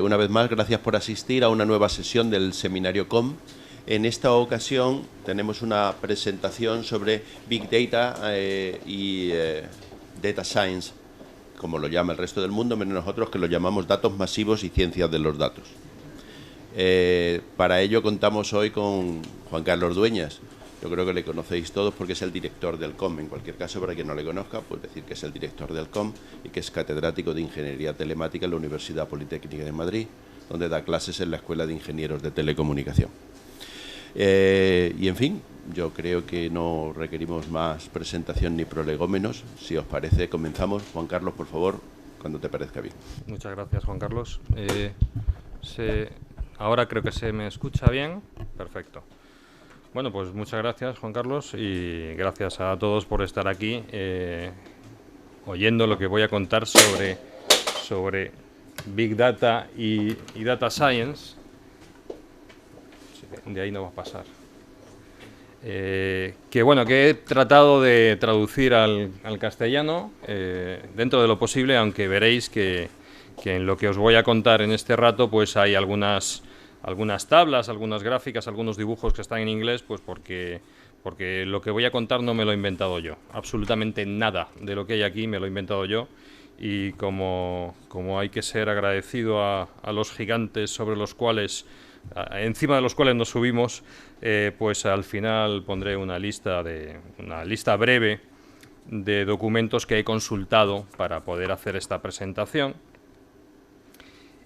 Una vez más, gracias por asistir a una nueva sesión del Seminario COM. En esta ocasión tenemos una presentación sobre Big Data y Data Science, como lo llama el resto del mundo, menos nosotros que lo llamamos datos masivos y ciencias de los datos. Para ello contamos hoy con Juan Carlos Dueñas. Yo creo que le conocéis todos porque es el director del COM. En cualquier caso, para quien no le conozca, pues decir que es el director del COM y que es catedrático de Ingeniería Telemática en la Universidad Politécnica de Madrid, donde da clases en la Escuela de Ingenieros de Telecomunicación. Y en fin, yo creo que no requerimos más presentación ni prolegómenos. Si os parece, comenzamos. Juan Carlos, por favor, cuando te parezca bien. Muchas gracias, Juan Carlos. Ahora creo que se me escucha bien. Perfecto. Bueno, pues muchas gracias, Juan Carlos, y gracias a todos por estar aquí oyendo lo que voy a contar sobre Big Data y Data Science. De ahí no va a pasar. Que he tratado de traducir al castellano dentro de lo posible, aunque veréis que en lo que os voy a contar en este rato pues hay algunas tablas, algunas gráficas, algunos dibujos que están en inglés, pues porque lo que voy a contar no me lo he inventado yo. Absolutamente nada de lo que hay aquí me lo he inventado yo. Y como hay que ser agradecido a los gigantes sobre los cuales, encima de los cuales nos subimos, pues al final pondré una lista breve de documentos que he consultado para poder hacer esta presentación.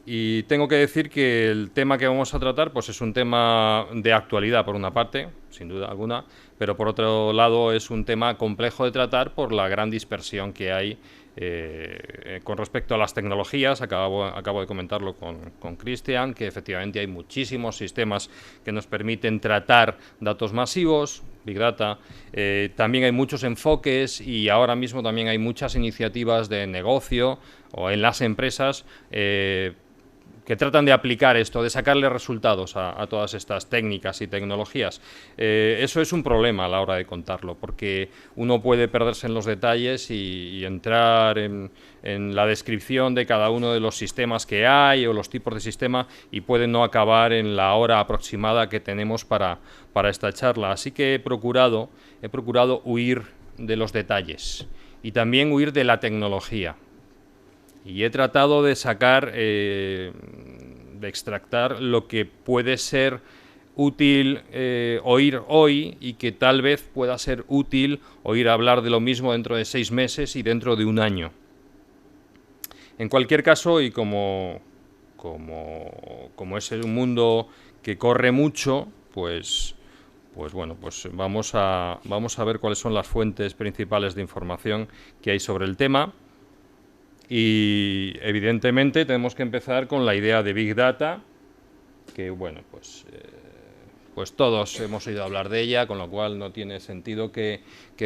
Y tengo que decir que el tema que vamos a tratar pues es un tema de actualidad por una parte, sin duda alguna, pero por otro lado es un tema complejo de tratar por la gran dispersión que hay con respecto a las tecnologías. Acabo de comentarlo con Cristian, que efectivamente hay muchísimos sistemas que nos permiten tratar datos masivos, Big Data. También hay muchos enfoques y ahora mismo también hay muchas iniciativas de negocio o en las empresas que tratan de aplicar esto, de sacarle resultados a todas estas técnicas y tecnologías. Eso es un problema a la hora de contarlo, porque uno puede perderse en los detalles y entrar en la descripción de cada uno de los sistemas que hay o los tipos de sistema y puede no acabar en la hora aproximada que tenemos para esta charla. Así que he procurado huir de los detalles y también huir de la tecnología. Y he tratado de sacar, de extractar lo que puede ser útil oír hoy y que tal vez pueda ser útil oír hablar de lo mismo dentro de 6 meses y dentro de un año. En cualquier caso, y como es un mundo que corre mucho, pues vamos a ver cuáles son las fuentes principales de información que hay sobre el tema. Y evidentemente tenemos que empezar con la idea de Big Data, que pues todos hemos oído hablar de ella, con lo cual no tiene sentido que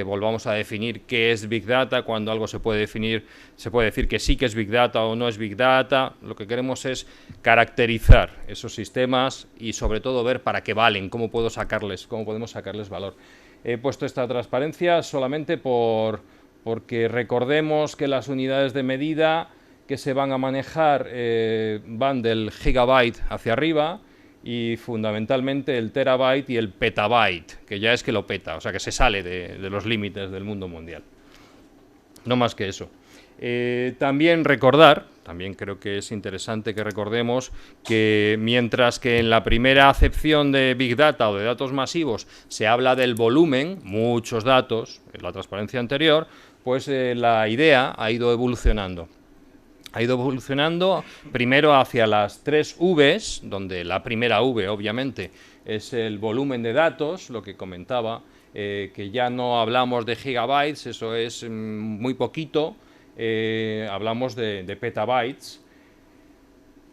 volvamos a definir qué es Big Data cuando algo se puede decir que sí que es Big Data o no es Big Data. Lo que queremos es caracterizar esos sistemas y sobre todo ver para qué valen, cómo podemos sacarles valor. He puesto esta transparencia solamente porque recordemos que las unidades de medida que se van a manejar van del gigabyte hacia arriba y fundamentalmente el terabyte y el petabyte, que ya es que lo peta, o sea que se sale de los límites del mundo mundial. No más que eso. También creo que es interesante que recordemos que mientras que en la primera acepción de Big Data o de datos masivos se habla del volumen, muchos datos, en la transparencia anterior, pues la idea ha ido evolucionando. Ha ido evolucionando primero hacia las 3 Vs, donde la primera V, obviamente, es el volumen de datos, lo que comentaba, que ya no hablamos de gigabytes, eso es muy poquito, hablamos de petabytes.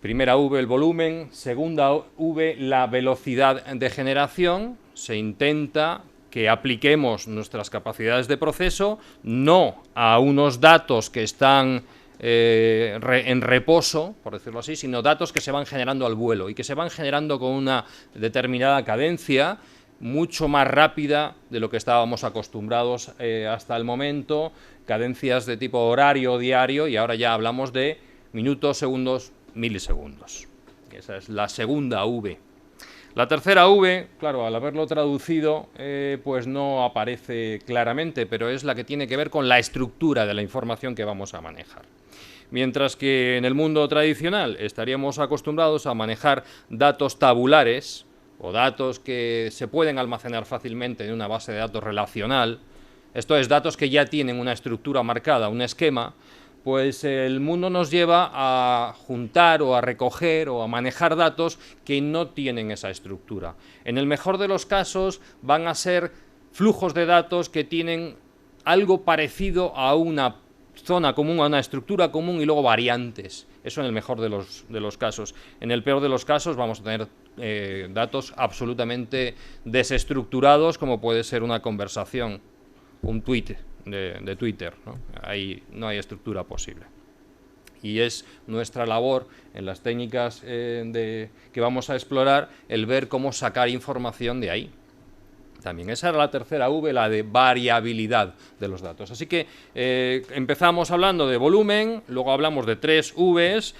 Primera V, el volumen. Segunda V, la velocidad de generación. Se intenta que apliquemos nuestras capacidades de proceso no a unos datos que están en reposo, por decirlo así, sino datos que se van generando al vuelo y que se van generando con una determinada cadencia mucho más rápida de lo que estábamos acostumbrados hasta el momento, cadencias de tipo horario, diario, y ahora ya hablamos de minutos, segundos, milisegundos. Esa es la segunda V. La tercera V, claro, al haberlo traducido, pues no aparece claramente, pero es la que tiene que ver con la estructura de la información que vamos a manejar. Mientras que en el mundo tradicional estaríamos acostumbrados a manejar datos tabulares o datos que se pueden almacenar fácilmente en una base de datos relacional, esto es, datos que ya tienen una estructura marcada, un esquema, pues el mundo nos lleva a juntar o a recoger o a manejar datos que no tienen esa estructura. En el mejor de los casos van a ser flujos de datos que tienen algo parecido a una zona común, a una estructura común y luego variantes. Eso en el mejor de los casos. En el peor de los casos vamos a tener datos absolutamente desestructurados, como puede ser una conversación, un tweet de Twitter, ¿no? Ahí no hay estructura posible. Y es nuestra labor en las técnicas que vamos a explorar el ver cómo sacar información de ahí. También esa era la tercera V, la de variabilidad de los datos. Así que empezamos hablando de volumen, luego hablamos de 3 Vs,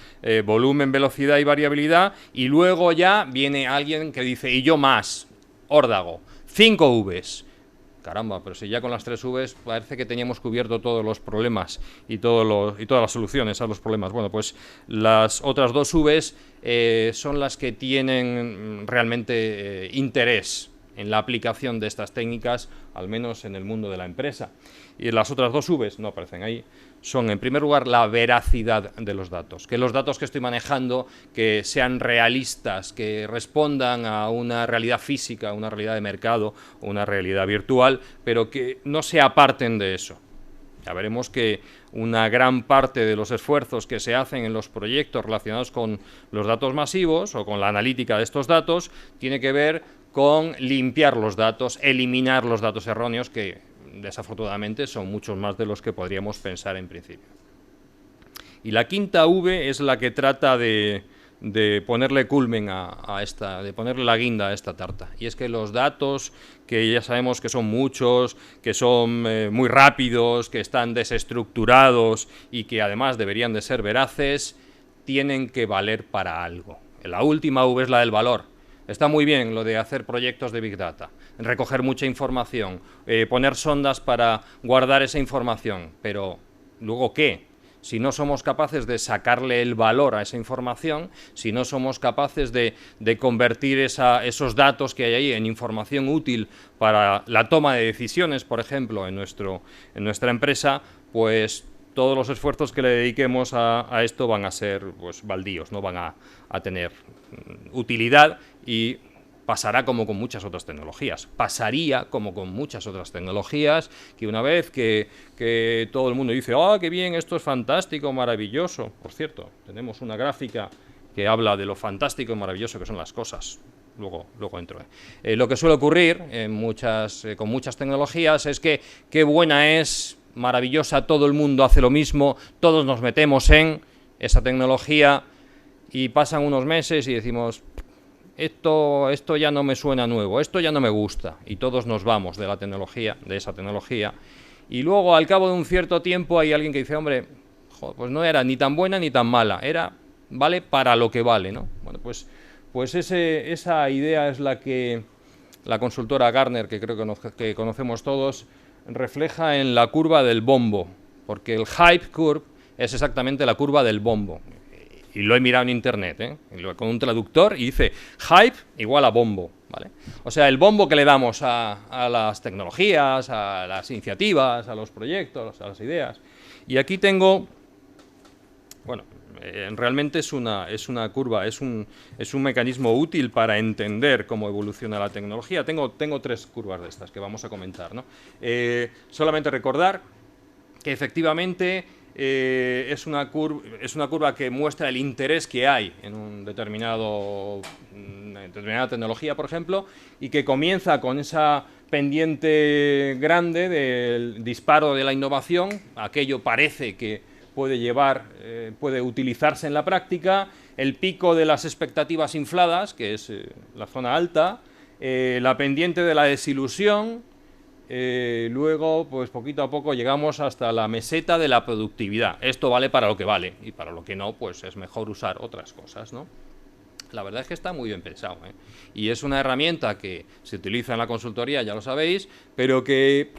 volumen, velocidad y variabilidad, y luego ya viene alguien que dice, y yo más, órdago, 5 Vs. Caramba, pero si ya con las 3 Vs parece que teníamos cubierto todos los problemas y todas las soluciones a los problemas. Bueno, pues las otras 2 Vs son las que tienen realmente interés en la aplicación de estas técnicas, al menos en el mundo de la empresa. Y las otras 2 Vs, no aparecen ahí, son en primer lugar la veracidad de los datos, que los datos que estoy manejando que sean realistas, que respondan a una realidad física, una realidad de mercado, una realidad virtual, pero que no se aparten de eso. Ya veremos que una gran parte de los esfuerzos que se hacen en los proyectos relacionados con los datos masivos o con la analítica de estos datos tiene que ver con limpiar los datos, eliminar los datos erróneos que desafortunadamente son muchos más de los que podríamos pensar en principio. Y la quinta V es la que trata de ponerle culmen de ponerle la guinda a esta tarta. Y es que los datos, que ya sabemos que son muchos, que son muy rápidos, que están desestructurados y que además deberían de ser veraces, tienen que valer para algo. La última V es la del valor. Está muy bien lo de hacer proyectos de Big Data, recoger mucha información, poner sondas para guardar esa información, pero ¿luego qué? Si no somos capaces de sacarle el valor a esa información, si no somos capaces de convertir esos datos que hay ahí en información útil para la toma de decisiones, por ejemplo, en nuestra empresa, pues todos los esfuerzos que le dediquemos a esto van a ser pues baldíos, no van a tener utilidad y pasará como con muchas otras tecnologías. Pasaría como con muchas otras tecnologías que una vez que todo el mundo dice ¡ah, qué bien, esto es fantástico, maravilloso! Por cierto, tenemos una gráfica que habla de lo fantástico y maravilloso que son las cosas. Luego entro. Lo que suele ocurrir con muchas tecnologías es que qué buena es, maravillosa, todo el mundo hace lo mismo, todos nos metemos en esa tecnología y pasan unos meses y decimos esto ya no me suena nuevo, esto ya no me gusta, y todos nos vamos de esa tecnología, y luego al cabo de un cierto tiempo hay alguien que dice, hombre, joder, pues no era ni tan buena ni tan mala, vale para lo que vale, ¿no? Bueno, pues esa idea es la que la consultora Gartner, que creo que conocemos todos, refleja en la curva del bombo, porque el hype curve es exactamente la curva del bombo. Y lo he mirado en internet, con un traductor, y dice hype igual a bombo, ¿vale? O sea, el bombo que le damos a las tecnologías, a las iniciativas, a los proyectos, a las ideas. Y aquí tengo, bueno, realmente es una curva, es un mecanismo útil para entender cómo evoluciona la tecnología. Tengo 3 curvas de estas que vamos a comentar, ¿no? Solamente recordar que efectivamente es una curva que muestra el interés que hay en una determinada tecnología, por ejemplo, y que comienza con esa pendiente grande del disparo de la innovación. Aquello parece que puede utilizarse en la práctica, el pico de las expectativas infladas, que es la zona alta, la pendiente de la desilusión, Luego, pues poquito a poco llegamos hasta la meseta de la productividad. Esto vale para lo que vale, y para lo que no, pues es mejor usar otras cosas, ¿no? La verdad es que está muy bien pensado, ¿eh? Y es una herramienta que se utiliza en la consultoría, ya lo sabéis, pero que,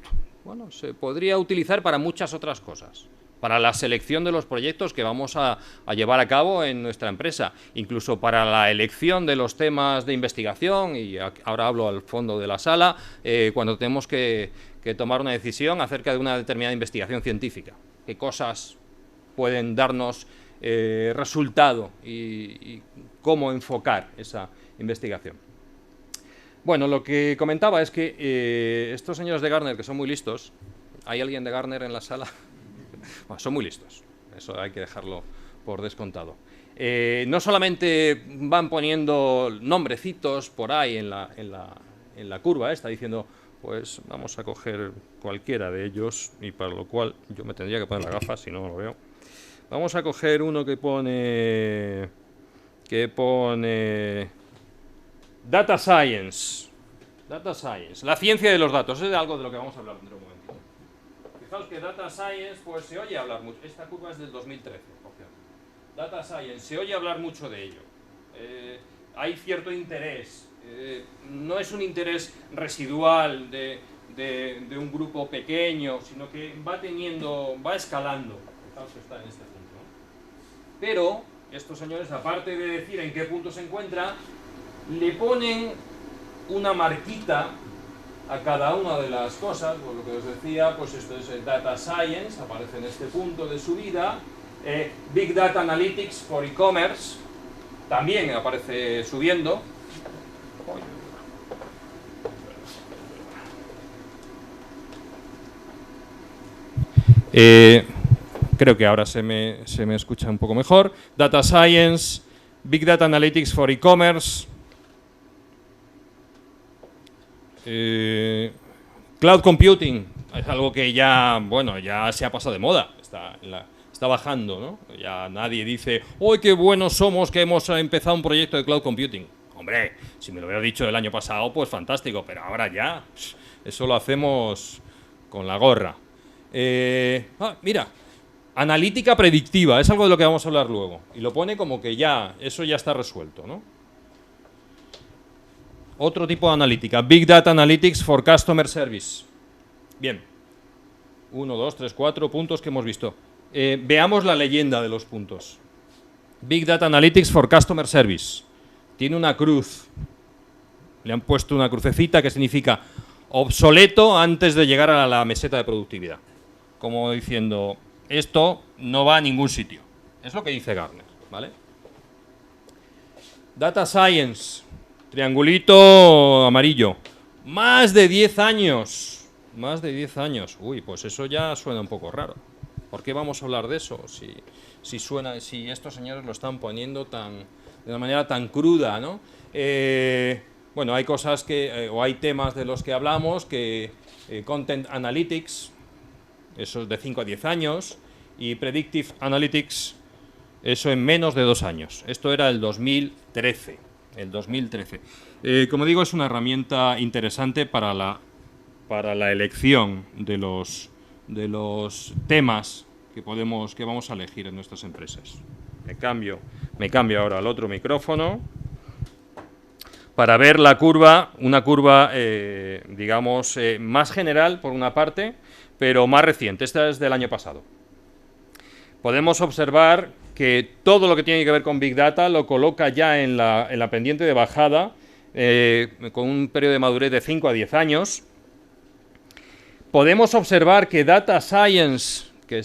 bueno, se podría utilizar para muchas otras cosas. Para la selección de los proyectos que vamos a llevar a cabo en nuestra empresa, incluso para la elección de los temas de investigación, y ahora hablo al fondo de la sala, cuando tenemos que tomar una decisión acerca de una determinada investigación científica. ¿Qué cosas pueden darnos resultado y cómo enfocar esa investigación? Bueno, lo que comentaba es que estos señores de Gartner, que son muy listos, ¿hay alguien de Gartner en la sala? Bueno, son muy listos, eso hay que dejarlo por descontado. No solamente van poniendo nombrecitos por ahí en la curva, está diciendo, pues vamos a coger cualquiera de ellos, y para lo cual yo me tendría que poner la gafa, si no lo veo. Vamos a coger uno que pone Data Science. Data Science, la ciencia de los datos, es algo de lo que vamos a hablar dentro de un momentito. Fijaos que Data Science, pues se oye hablar mucho. Esta curva es del 2013, por cierto. Data Science, se oye hablar mucho de ello. Hay cierto interés. No es un interés residual de un grupo pequeño, sino que va escalando. Fijaos que está en este punto, ¿no? Pero estos señores, aparte de decir en qué punto se encuentra, le ponen una marquita a cada una de las cosas. Por lo que os decía, pues esto es Data Science, aparece en este punto de subida. Big Data Analytics for E-Commerce también aparece subiendo. Creo que ahora se me escucha un poco mejor. Data Science, Big Data Analytics for E-Commerce. Cloud Computing es algo que ya, bueno, ya se ha pasado de moda, está bajando, ¿no? Ya nadie dice, ¡uy, qué buenos somos que hemos empezado un proyecto de Cloud Computing! Hombre, si me lo hubiera dicho el año pasado, pues fantástico, pero ahora ya, eso lo hacemos con la gorra. Mira, analítica predictiva, es algo de lo que vamos a hablar luego, y lo pone como que ya, eso ya está resuelto, ¿no? Otro tipo de analítica, Big Data Analytics for Customer Service. Bien, 1, 2, 3, 4 puntos que hemos visto. Veamos la leyenda de los puntos. Big Data Analytics for Customer Service. Tiene una cruz. Le han puesto una crucecita que significa obsoleto antes de llegar a la meseta de productividad. Como diciendo, esto no va a ningún sitio. Es lo que dice Gartner, ¿vale? Data Science. Triangulito amarillo. Más de 10 años. Más de 10 años. Uy, pues eso ya suena un poco raro. ¿Por qué vamos a hablar de eso? Si estos señores lo están poniendo de una manera tan cruda, ¿no? Bueno, hay cosas o hay temas de los que hablamos, que Content Analytics, eso es de 5 a 10 años, y Predictive Analytics, eso en menos de 2 años. Esto era el 2013. El 2013. Como digo, es una herramienta interesante para la elección de los temas que vamos a elegir en nuestras empresas. Me cambio ahora al otro micrófono para ver la curva, una curva, digamos, más general por una parte, pero más reciente. Esta es del año pasado. Podemos observar que todo lo que tiene que ver con Big Data lo coloca ya en la pendiente de bajada, con un periodo de madurez de 5 a 10 años. Podemos observar que Data Science, que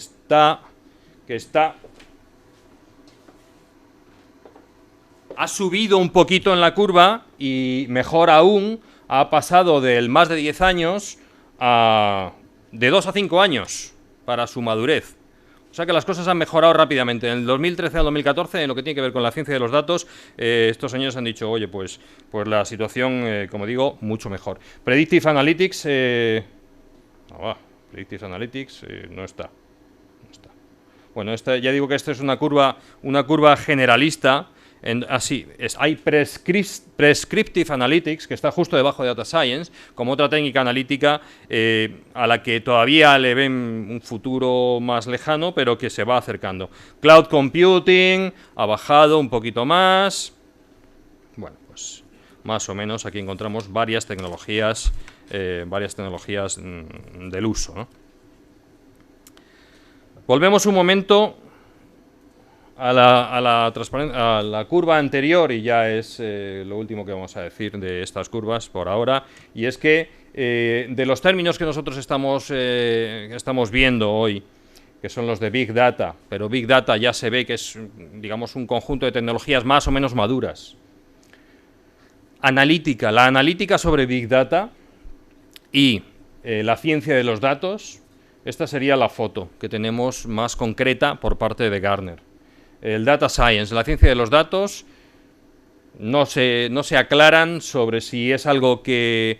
ha subido un poquito en la curva, y mejor aún, ha pasado del más de 10 años de 2 a 5 años para su madurez. O sea que las cosas han mejorado rápidamente. En el 2013 al 2014, en lo que tiene que ver con la ciencia de los datos, estos señores han dicho, oye, pues la situación, como digo, mucho mejor. Predictive Analytics, Predictive Analytics no está. Bueno, ya digo que esta es una curva generalista. Hay Prescriptive Analytics, que está justo debajo de Data Science, como otra técnica analítica a la que todavía le ven un futuro más lejano, pero que se va acercando. Cloud Computing ha bajado un poquito más. Bueno, pues más o menos aquí encontramos varias tecnologías del uso, ¿no? Volvemos un momento a la curva anterior, y ya es lo último que vamos a decir de estas curvas por ahora, y es que de los términos que nosotros estamos viendo hoy, que son los de Big Data, pero Big Data ya se ve que es, digamos, un conjunto de tecnologías más o menos maduras. La analítica sobre Big Data y la ciencia de los datos, esta sería la foto que tenemos más concreta por parte de Gartner. El Data Science, la ciencia de los datos, no se aclaran sobre si es algo que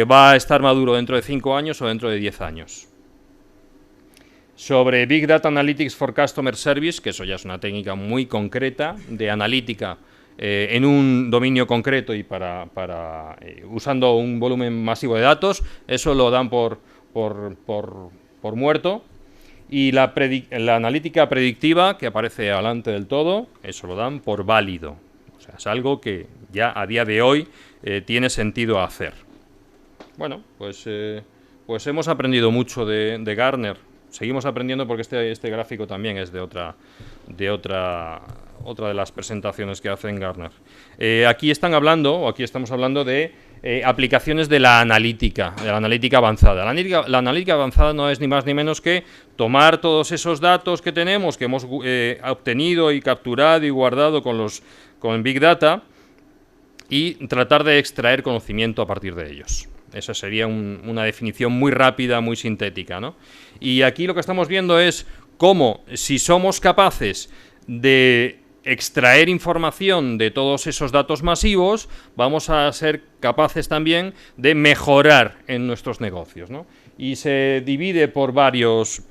va a estar maduro dentro de 5 años o dentro de 10 años. Sobre Big Data Analytics for Customer Service, que eso ya es una técnica muy concreta de analítica en un dominio concreto y usando un volumen masivo de datos, eso lo dan por muerto. Y la analítica predictiva, que aparece adelante del todo, eso lo dan por válido. O sea, es algo que ya a día de hoy tiene sentido hacer. Bueno, pues hemos aprendido mucho de Gartner. Seguimos aprendiendo porque este gráfico también es de otra de las presentaciones que hacen Gartner. Aquí estamos hablando de aplicaciones de la analítica avanzada. La analítica avanzada no es ni más ni menos que tomar todos esos datos que tenemos, que hemos obtenido y capturado y guardado con Big Data, y tratar de extraer conocimiento a partir de ellos. Esa sería una definición muy rápida, muy sintética, ¿no? Y aquí lo que estamos viendo es cómo, si somos capaces de extraer información de todos esos datos masivos, vamos a ser capaces también de mejorar en nuestros negocios, ¿no? Y se divide por varios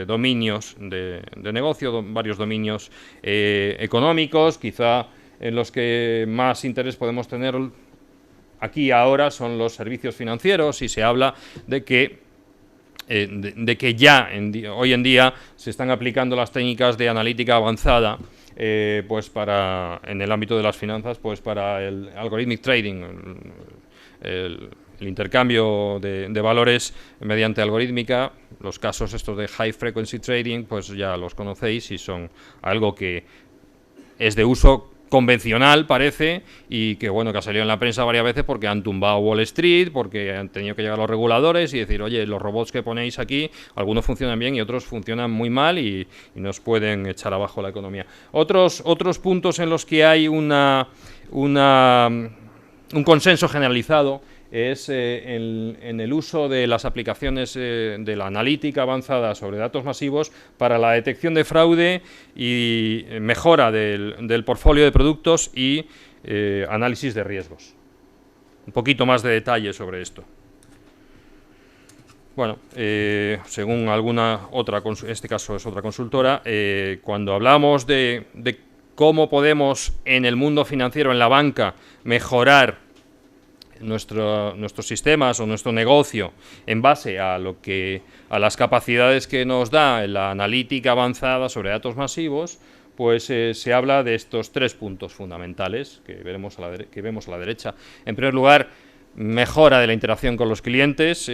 dominios de negocio, varios dominios económicos, quizá en los que más interés podemos tener aquí ahora son los servicios financieros, y se habla de que ya hoy en día se están aplicando las técnicas de analítica avanzada en el ámbito de las finanzas, pues para el algorithmic trading, el intercambio de valores mediante algorítmica. Los casos estos de high frequency trading, pues ya los conocéis y son algo que es de uso convencional, parece, y que bueno, que ha salido en la prensa varias veces porque han tumbado Wall Street, porque han tenido que llegar los reguladores y decir, oye, los robots que ponéis aquí, algunos funcionan bien y otros funcionan muy mal y nos pueden echar abajo la economía. Otros puntos en los que hay un consenso generalizado es en el uso de las aplicaciones de la analítica avanzada sobre datos masivos para la detección de fraude y mejora del portfolio de productos y análisis de riesgos. Un poquito más de detalle sobre esto. Bueno, según alguna otra, en este caso es otra consultora, cuando hablamos de cómo podemos en el mundo financiero, en la banca, mejorar nuestros sistemas o nuestro negocio en base a las capacidades que nos da la analítica avanzada sobre datos masivos, pues se habla de estos 3 puntos fundamentales que vemos a la derecha. En primer lugar, mejora de la interacción con los clientes,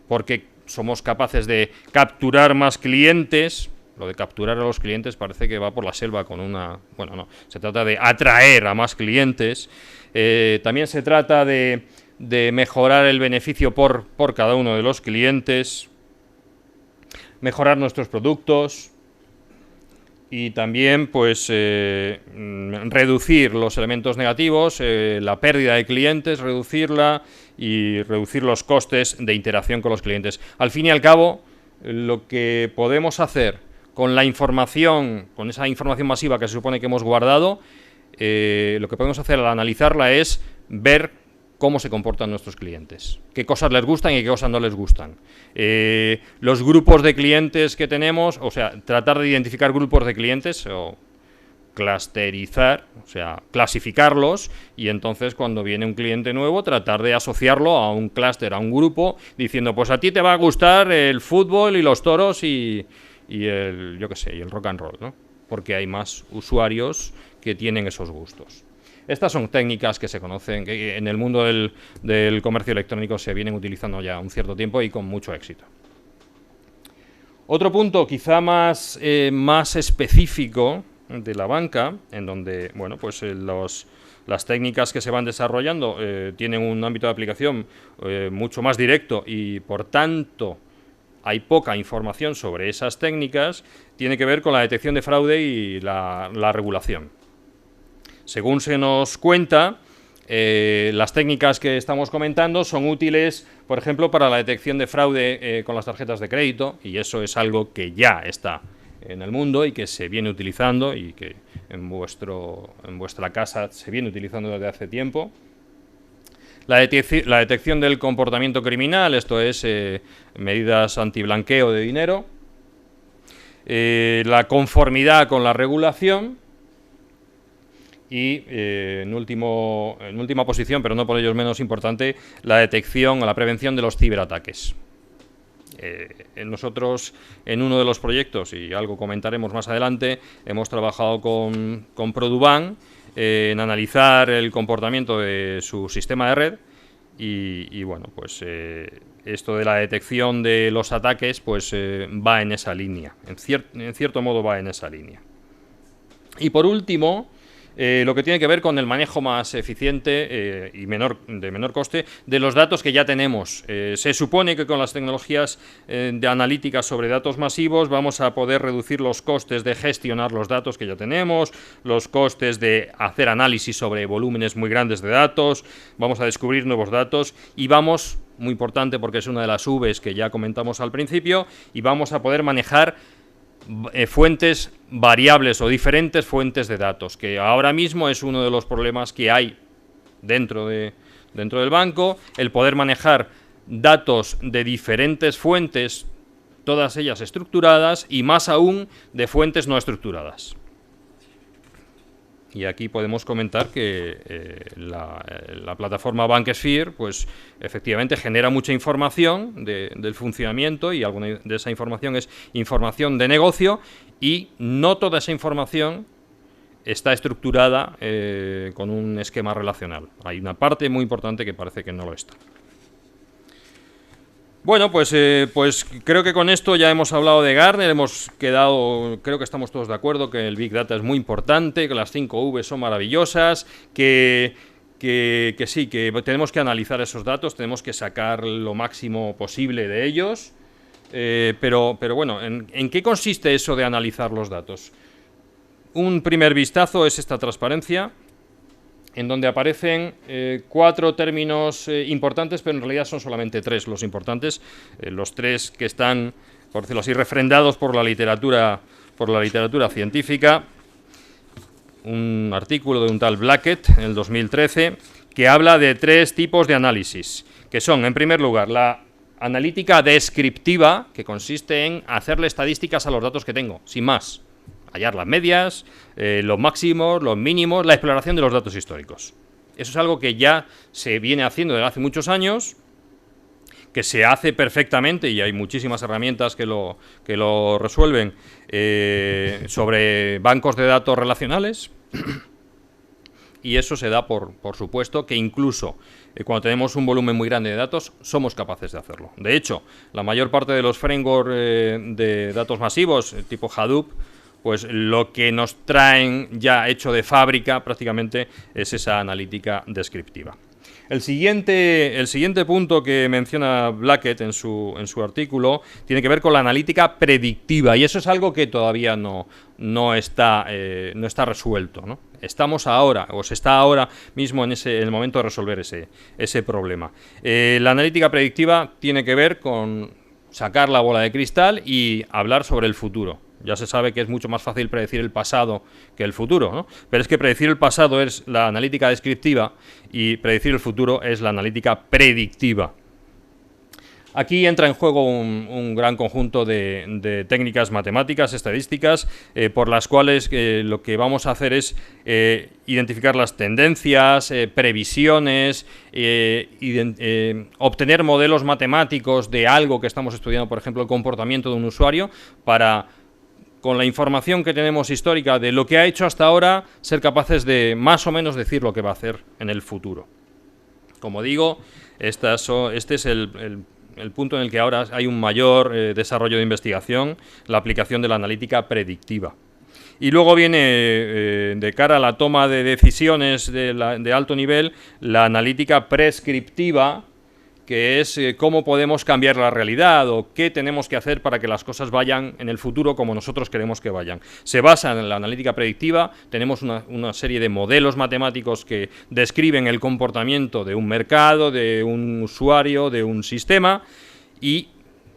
porque somos capaces de capturar más clientes. Lo de capturar a los clientes parece que va por la selva con una... Bueno, no, se trata de atraer a más clientes. También se trata de mejorar el beneficio por cada uno de los clientes, mejorar nuestros productos y también pues reducir los elementos negativos, la pérdida de clientes, reducirla y reducir los costes de interacción con los clientes. Al fin y al cabo, lo que podemos hacer con la información, con esa información masiva que se supone que hemos guardado, lo que podemos hacer al analizarla es ver cómo se comportan nuestros clientes, qué cosas les gustan y qué cosas no les gustan. Los grupos de clientes que tenemos, o sea, tratar de identificar grupos de clientes clusterizar, o sea, clasificarlos, y entonces cuando viene un cliente nuevo tratar de asociarlo a un clúster, a un grupo, diciendo, pues a ti te va a gustar el fútbol y los toros y el, yo qué sé, y el rock and roll, ¿no? Porque hay más usuarios que tienen esos gustos. Estas son técnicas que se conocen, que en el mundo del comercio electrónico se vienen utilizando ya un cierto tiempo y con mucho éxito. Otro punto quizá más específico de la banca, en donde, bueno, pues las técnicas que se van desarrollando tienen un ámbito de aplicación mucho más directo y, por tanto, hay poca información sobre esas técnicas, tiene que ver con la detección de fraude y la regulación. Según se nos cuenta, las técnicas que estamos comentando son útiles, por ejemplo, para la detección de fraude con las tarjetas de crédito, y eso es algo que ya está en el mundo y que se viene utilizando y que en vuestra casa se viene utilizando desde hace tiempo. La detección del comportamiento criminal, esto es medidas antiblanqueo de dinero. La conformidad con la regulación. Y en última posición, pero no por ello menos importante, la detección o la prevención de los ciberataques. Nosotros, en uno de los proyectos, y algo comentaremos más adelante, hemos trabajado con Produbank en analizar el comportamiento de su sistema de red y bueno, pues esto de la detección de los ataques pues va en esa línea, en cierto modo va en esa línea. Y por último, lo que tiene que ver con el manejo más eficiente y de menor coste de los datos que ya tenemos. Se supone que con las tecnologías de analítica sobre datos masivos vamos a poder reducir los costes de gestionar los datos que ya tenemos, los costes de hacer análisis sobre volúmenes muy grandes de datos, vamos a descubrir nuevos datos y vamos, muy importante porque es una de las Vs que ya comentamos al principio, y vamos a poder manejar fuentes variables o diferentes fuentes de datos, que ahora mismo es uno de los problemas que hay dentro del banco, el poder manejar datos de diferentes fuentes, todas ellas estructuradas, y más aún de fuentes no estructuradas. Y aquí podemos comentar que la plataforma Banksphere, pues efectivamente genera mucha información del funcionamiento, y alguna de esa información es información de negocio, y no toda esa información está estructurada con un esquema relacional. Hay una parte muy importante que parece que no lo está. Bueno, pues creo que con esto ya hemos hablado de Gartner, creo que estamos todos de acuerdo que el Big Data es muy importante, que las 5 V son maravillosas, que sí, que tenemos que analizar esos datos, tenemos que sacar lo máximo posible de ellos, pero bueno, ¿en qué consiste eso de analizar los datos? Un primer vistazo es esta transparencia, en donde aparecen 4 términos importantes, pero en realidad son solamente 3 los importantes, los 3 que están, por decirlo así, refrendados por la literatura científica. Un artículo de un tal Blackett, en el 2013, que habla de 3 tipos de análisis, que son, en primer lugar, la analítica descriptiva, que consiste en hacerle estadísticas a los datos que tengo, sin más. Hallar las medias, los máximos, los mínimos, la exploración de los datos históricos. Eso es algo que ya se viene haciendo desde hace muchos años, que se hace perfectamente, y hay muchísimas herramientas que lo resuelven, sobre bancos de datos relacionales. Y eso se da por supuesto que incluso cuando tenemos un volumen muy grande de datos somos capaces de hacerlo. De hecho, la mayor parte de los frameworks de datos masivos tipo Hadoop, pues lo que nos traen ya hecho de fábrica prácticamente es esa analítica descriptiva. El siguiente punto que menciona Blackett en su artículo tiene que ver con la analítica predictiva, y eso es algo que todavía no está resuelto, ¿no? Estamos ahora, o se está ahora mismo en el momento de resolver ese problema. La analítica predictiva tiene que ver con sacar la bola de cristal y hablar sobre el futuro. Ya se sabe que es mucho más fácil predecir el pasado que el futuro, ¿no? Pero es que predecir el pasado es la analítica descriptiva y predecir el futuro es la analítica predictiva. Aquí entra en juego un gran conjunto de técnicas matemáticas, estadísticas, por las cuales lo que vamos a hacer es identificar las tendencias, previsiones, obtener modelos matemáticos de algo que estamos estudiando, por ejemplo, el comportamiento de un usuario, para, con la información que tenemos histórica de lo que ha hecho hasta ahora, ser capaces de más o menos decir lo que va a hacer en el futuro. Como digo, este es el punto en el que ahora hay un mayor desarrollo de investigación, la aplicación de la analítica predictiva. Y luego viene, de cara a la toma de decisiones de alto nivel, la analítica prescriptiva, que es cómo podemos cambiar la realidad o qué tenemos que hacer para que las cosas vayan en el futuro como nosotros queremos que vayan. Se basa en la analítica predictiva, tenemos una serie de modelos matemáticos que describen el comportamiento de un mercado, de un usuario, de un sistema, y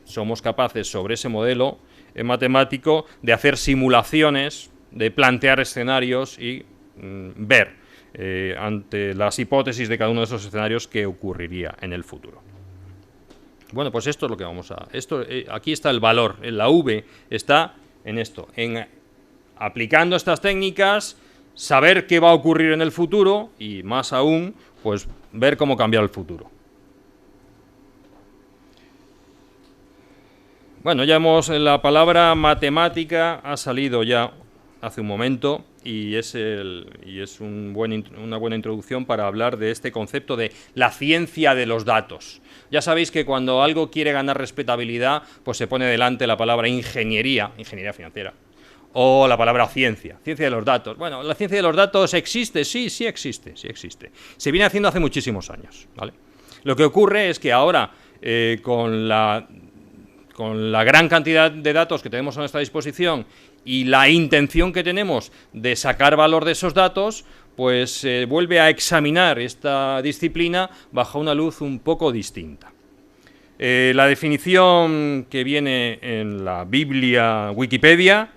somos capaces sobre ese modelo matemático de hacer simulaciones, de plantear escenarios y ver ante las hipótesis de cada uno de esos escenarios qué ocurriría en el futuro. Bueno, pues esto es lo que vamos a... aquí está el valor, la V está en esto, en aplicando estas técnicas, saber qué va a ocurrir en el futuro y, más aún, pues ver cómo cambiar el futuro. Bueno, la palabra matemática ha salido ya hace un momento y es una buena introducción para hablar de este concepto de la ciencia de los datos. Ya sabéis que cuando algo quiere ganar respetabilidad, pues se pone delante la palabra ingeniería financiera, o la palabra ciencia de los datos. Bueno, ¿la ciencia de los datos existe? Sí existe. Se viene haciendo hace muchísimos años, ¿vale? Lo que ocurre es que ahora, con la gran cantidad de datos que tenemos a nuestra disposición y la intención que tenemos de sacar valor de esos datos, pues se vuelve a examinar esta disciplina bajo una luz un poco distinta. La definición que viene en la Biblia Wikipedia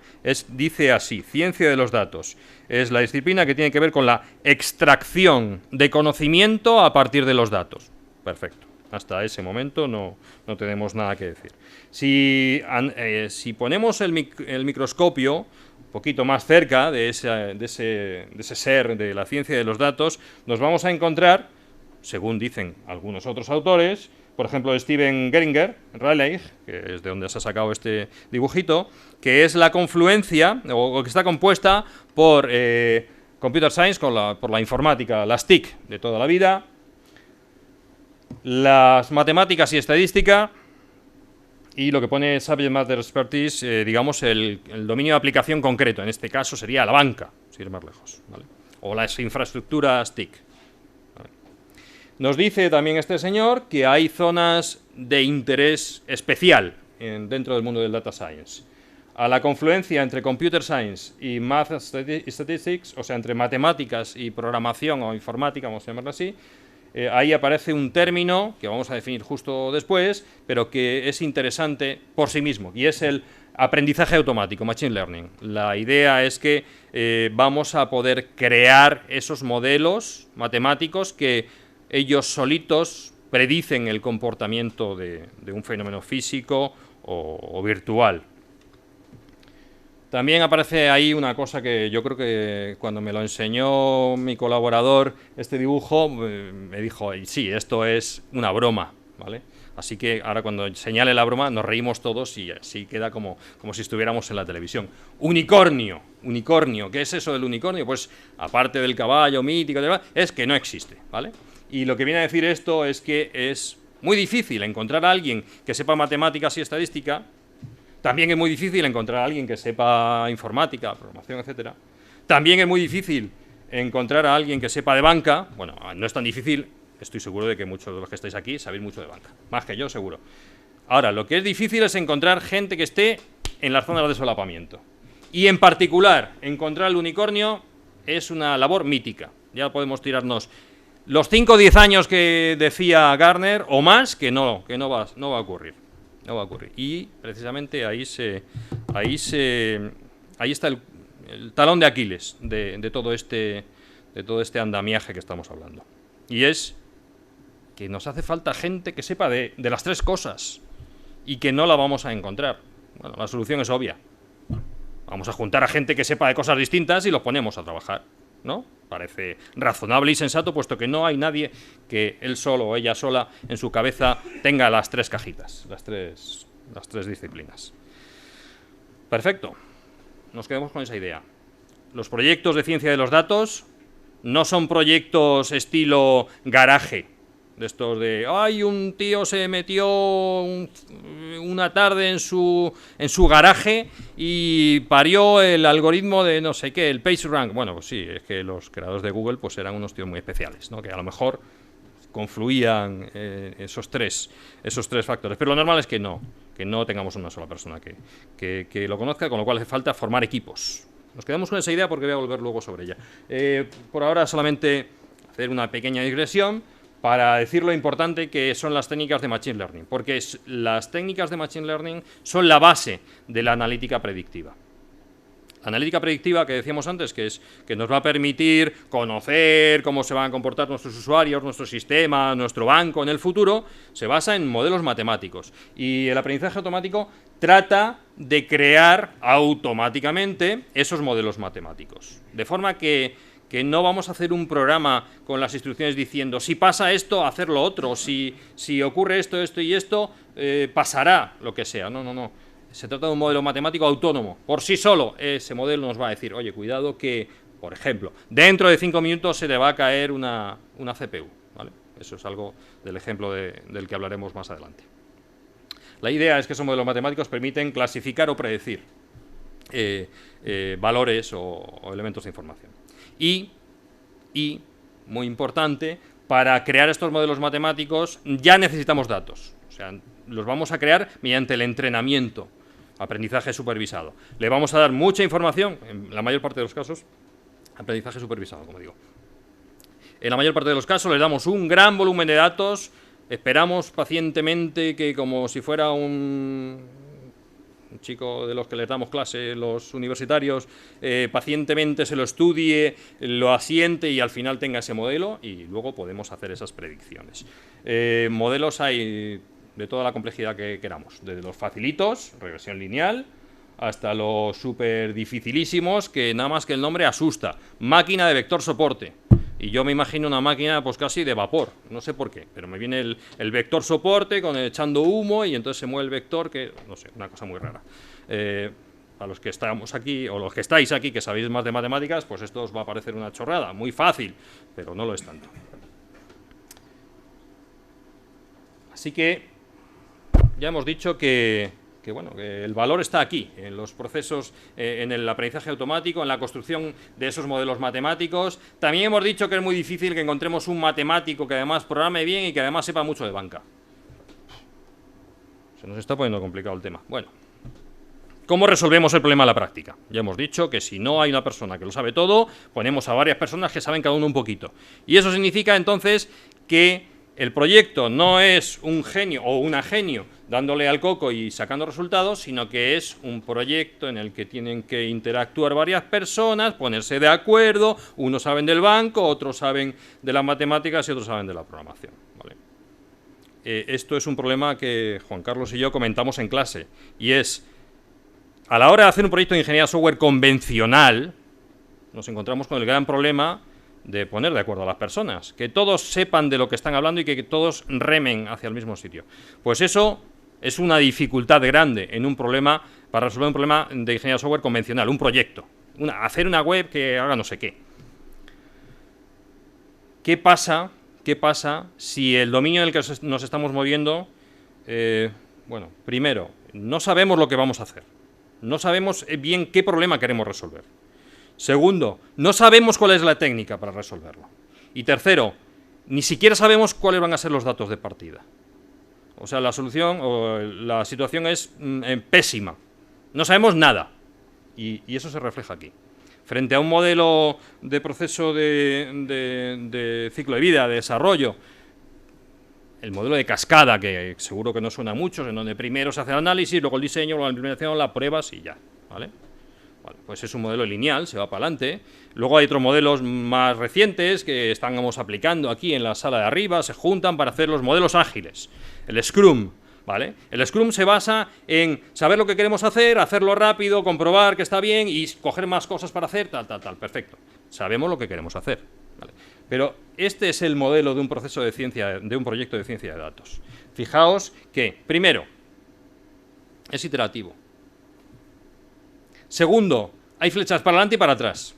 dice así: ciencia de los datos es la disciplina que tiene que ver con la extracción de conocimiento a partir de los datos. Perfecto. Hasta ese momento no tenemos nada que decir. Si ponemos el microscopio un poquito más cerca de ese ser de la ciencia de los datos, nos vamos a encontrar, según dicen algunos otros autores, por ejemplo Steven Geringer, Raleigh, que es de donde se ha sacado este dibujito, que es la confluencia, o que está compuesta por Computer Science, por la informática, las TIC de toda la vida, las matemáticas y estadística, y lo que pone Subject Matter Expertise, digamos, el dominio de aplicación concreto. En este caso sería la banca, sin ir más lejos, ¿vale? O las infraestructuras TIC, ¿vale? Nos dice también este señor que hay zonas de interés especial dentro del mundo del Data Science. A la confluencia entre Computer Science y Math Statistics, o sea, entre matemáticas y programación o informática, vamos a llamarlo así, ahí aparece un término que vamos a definir justo después, pero que es interesante por sí mismo, y es el aprendizaje automático, Machine Learning. La idea es que vamos a poder crear esos modelos matemáticos que ellos solitos predicen el comportamiento de un fenómeno físico o virtual. También aparece ahí una cosa que yo creo que cuando me lo enseñó mi colaborador, este dibujo, me dijo, sí, esto es una broma, ¿vale? Así que ahora cuando señale la broma nos reímos todos y así queda como si estuviéramos en la televisión. Unicornio, ¿qué es eso del unicornio? Pues aparte del caballo mítico, es que no existe, ¿vale? Y lo que viene a decir esto es que es muy difícil encontrar a alguien que sepa matemáticas y estadística. También es muy difícil encontrar a alguien que sepa informática, programación, etcétera. También es muy difícil encontrar a alguien que sepa de banca. Bueno, no es tan difícil, estoy seguro de que muchos de los que estáis aquí sabéis mucho de banca. Más que yo, seguro. Ahora, lo que es difícil es encontrar gente que esté en las zonas de solapamiento. Y en particular, encontrar el unicornio es una labor mítica. Ya podemos tirarnos los 5 o 10 años que decía Gartner, o más, que no va a ocurrir. No va a ocurrir. Y precisamente ahí está el talón de Aquiles de todo este andamiaje que estamos hablando. Y es que nos hace falta gente que sepa de las tres cosas y que no la vamos a encontrar. Bueno, la solución es obvia. Vamos a juntar a gente que sepa de cosas distintas y los ponemos a trabajar, ¿no? Parece razonable y sensato, puesto que no hay nadie que él solo o ella sola en su cabeza tenga las tres cajitas, las tres disciplinas. Perfecto. Nos quedamos con esa idea. Los proyectos de ciencia de los datos no son proyectos estilo garaje, de estos de, ay, un tío se metió una tarde en su garaje y parió el algoritmo de no sé qué, el PageRank. Bueno, pues sí, es que los creadores de Google pues eran unos tíos muy especiales, ¿no? Que a lo mejor confluían esos tres factores. Pero lo normal es que no tengamos una sola persona que lo conozca, con lo cual hace falta formar equipos. Nos quedamos con esa idea porque voy a volver luego sobre ella. Por ahora solamente hacer una pequeña digresión para decir lo importante que son las técnicas de Machine Learning, porque las técnicas de Machine Learning son la base de la analítica predictiva. La analítica predictiva que decíamos antes, que nos va a permitir conocer cómo se van a comportar nuestros usuarios, nuestro sistema, nuestro banco en el futuro, se basa en modelos matemáticos. Y el aprendizaje automático trata de crear automáticamente esos modelos matemáticos. De forma que no vamos a hacer un programa con las instrucciones diciendo, si pasa esto, hacer lo otro, si ocurre esto, esto y esto, pasará lo que sea. No. Se trata de un modelo matemático autónomo. Por sí solo, ese modelo nos va a decir, oye, cuidado que, por ejemplo, dentro de 5 minutos se le va a caer una CPU, ¿vale? Eso es algo del ejemplo del que hablaremos más adelante. La idea es que esos modelos matemáticos permiten clasificar o predecir valores o elementos de información. Y, muy importante, para crear estos modelos matemáticos ya necesitamos datos. O sea, los vamos a crear mediante el entrenamiento, aprendizaje supervisado. Le vamos a dar mucha información, en la mayor parte de los casos, aprendizaje supervisado, como digo. En la mayor parte de los casos les damos un gran volumen de datos, esperamos pacientemente que, como si fuera un chico de los que les damos clase, los universitarios, pacientemente se lo estudie, lo asiente y al final tenga ese modelo y luego podemos hacer esas predicciones. Modelos hay de toda la complejidad que queramos, desde los facilitos, regresión lineal, hasta los súper dificilísimos, que nada más que el nombre asusta. Máquina de vector soporte. Y yo me imagino una máquina pues casi de vapor, no sé por qué, pero me viene el vector soporte echando humo y entonces se mueve el vector, que no sé, una cosa muy rara. A los que estamos aquí, o los que estáis aquí, que sabéis más de matemáticas, pues esto os va a parecer una chorrada, muy fácil, pero no lo es tanto. Así que ya hemos dicho que el valor está aquí, en los procesos, en el aprendizaje automático, en la construcción de esos modelos matemáticos. También hemos dicho que es muy difícil que encontremos un matemático que además programe bien y que además sepa mucho de banca. Se nos está poniendo complicado el tema. Bueno, ¿cómo resolvemos el problema a la práctica? Ya hemos dicho que si no hay una persona que lo sabe todo, ponemos a varias personas que saben cada uno un poquito. Y eso significa entonces que el proyecto no es un genio o una genio dándole al coco y sacando resultados, sino que es un proyecto en el que tienen que interactuar varias personas, ponerse de acuerdo, unos saben del banco, otros saben de las matemáticas y otros saben de la programación, ¿vale? Esto es un problema que Juan Carlos y yo comentamos en clase, y es, a la hora de hacer un proyecto de ingeniería de software convencional, nos encontramos con el gran problema de poner de acuerdo a las personas, que todos sepan de lo que están hablando y que todos remen hacia el mismo sitio. Pues eso es una dificultad grande en un problema, para resolver un problema de ingeniería de software convencional, un proyecto, hacer una web que haga no sé qué. ¿Qué pasa si el dominio en el que nos estamos moviendo, bueno, primero, no sabemos lo que vamos a hacer, no sabemos bien qué problema queremos resolver? Segundo, no sabemos cuál es la técnica para resolverlo. Y tercero, ni siquiera sabemos cuáles van a ser los datos de partida. O sea, la solución o la situación es pésima. No sabemos nada. Y eso se refleja aquí. Frente a un modelo de proceso de ciclo de vida, de desarrollo, el modelo de cascada, que seguro que no suena a muchos, en donde primero se hace el análisis, luego el diseño, luego la implementación, las pruebas y ya, ¿vale? Vale, pues es un modelo lineal, se va para adelante. Luego hay otros modelos más recientes que estamos aplicando aquí en la sala de arriba, se juntan para hacer los modelos ágiles. El Scrum, ¿vale? El Scrum se basa en saber lo que queremos hacer, hacerlo rápido, comprobar que está bien y coger más cosas para hacer, tal, perfecto. Sabemos lo que queremos hacer, ¿vale? Pero este es el modelo de un proceso de ciencia, de un proyecto de ciencia de datos. Fijaos que, primero, es iterativo. Segundo, hay flechas para adelante y para atrás.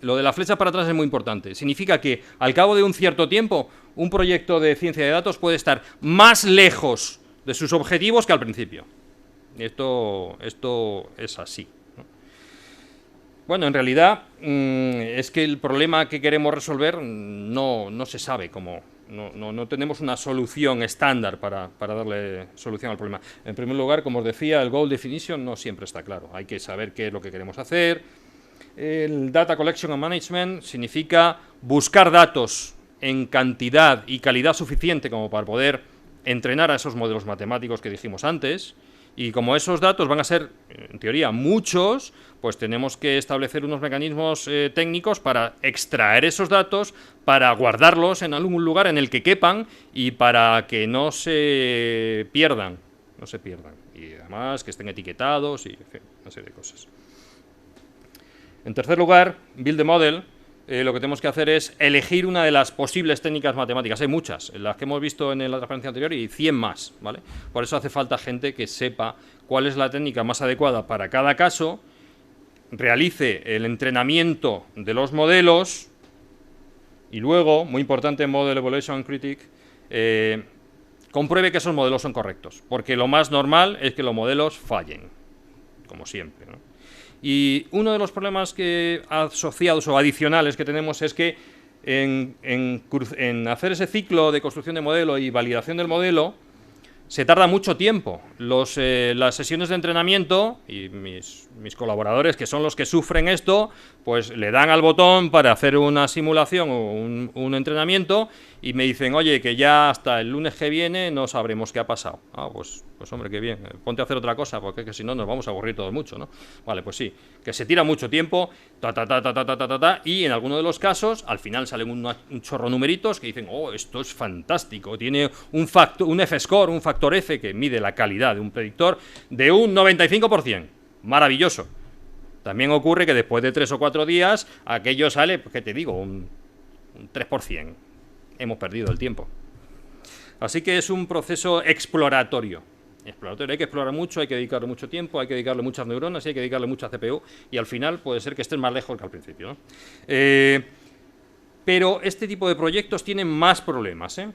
Lo de la flecha para atrás es muy importante. Significa que al cabo de un cierto tiempo, un proyecto de ciencia de datos puede estar más lejos de sus objetivos que al principio. Esto es así, ¿no? Bueno, en realidad es que el problema que queremos resolver no se sabe cómo. No tenemos una solución estándar para darle solución al problema. En primer lugar, como os decía, el goal definition no siempre está claro. Hay que saber qué es lo que queremos hacer. El data collection and management significa buscar datos en cantidad y calidad suficiente como para poder entrenar a esos modelos matemáticos que dijimos antes. Y como esos datos van a ser, en teoría, muchos, pues tenemos que establecer unos mecanismos técnicos para extraer esos datos, para guardarlos en algún lugar en el que quepan y para que no se pierdan. Y además que estén etiquetados y, en fin, una serie de cosas. En tercer lugar, build the model. Lo que tenemos que hacer es elegir una de las posibles técnicas matemáticas. Hay muchas, las que hemos visto en la transparencia anterior y 100 más, ¿vale? Por eso hace falta gente que sepa cuál es la técnica más adecuada para cada caso, realice el entrenamiento de los modelos y luego, muy importante en Model Evaluation and Critic, compruebe que esos modelos son correctos, porque lo más normal es que los modelos fallen, como siempre, ¿no? Y uno de los problemas que asociados o adicionales que tenemos es que en hacer ese ciclo de construcción de modelo y validación del modelo se tarda mucho tiempo. Las sesiones de entrenamiento, y mis colaboradores, que son los que sufren esto, pues le dan al botón para hacer una simulación o un entrenamiento y me dicen, oye, que ya hasta el lunes que viene no sabremos qué ha pasado. Ah, pues hombre, qué bien, ponte a hacer otra cosa, porque es que si no nos vamos a aburrir todos mucho, ¿no? Vale, pues sí, que se tira mucho tiempo, y en algunos de los casos, al final salen un chorro numeritos que dicen, oh, esto es fantástico, tiene un F-score, un factor F que mide la calidad de un predictor de un 95%. Maravilloso. También ocurre que después de 3 o 4 días, aquello sale, pues, ¿qué te digo? Un 3%. Hemos perdido el tiempo. Así que es un proceso exploratorio. Hay que explorar mucho, hay que dedicarle mucho tiempo, hay que dedicarle muchas neuronas y hay que dedicarle mucha CPU y al final puede ser que estés más lejos que al principio, ¿no? Pero este tipo de proyectos tienen más problemas, ¿eh?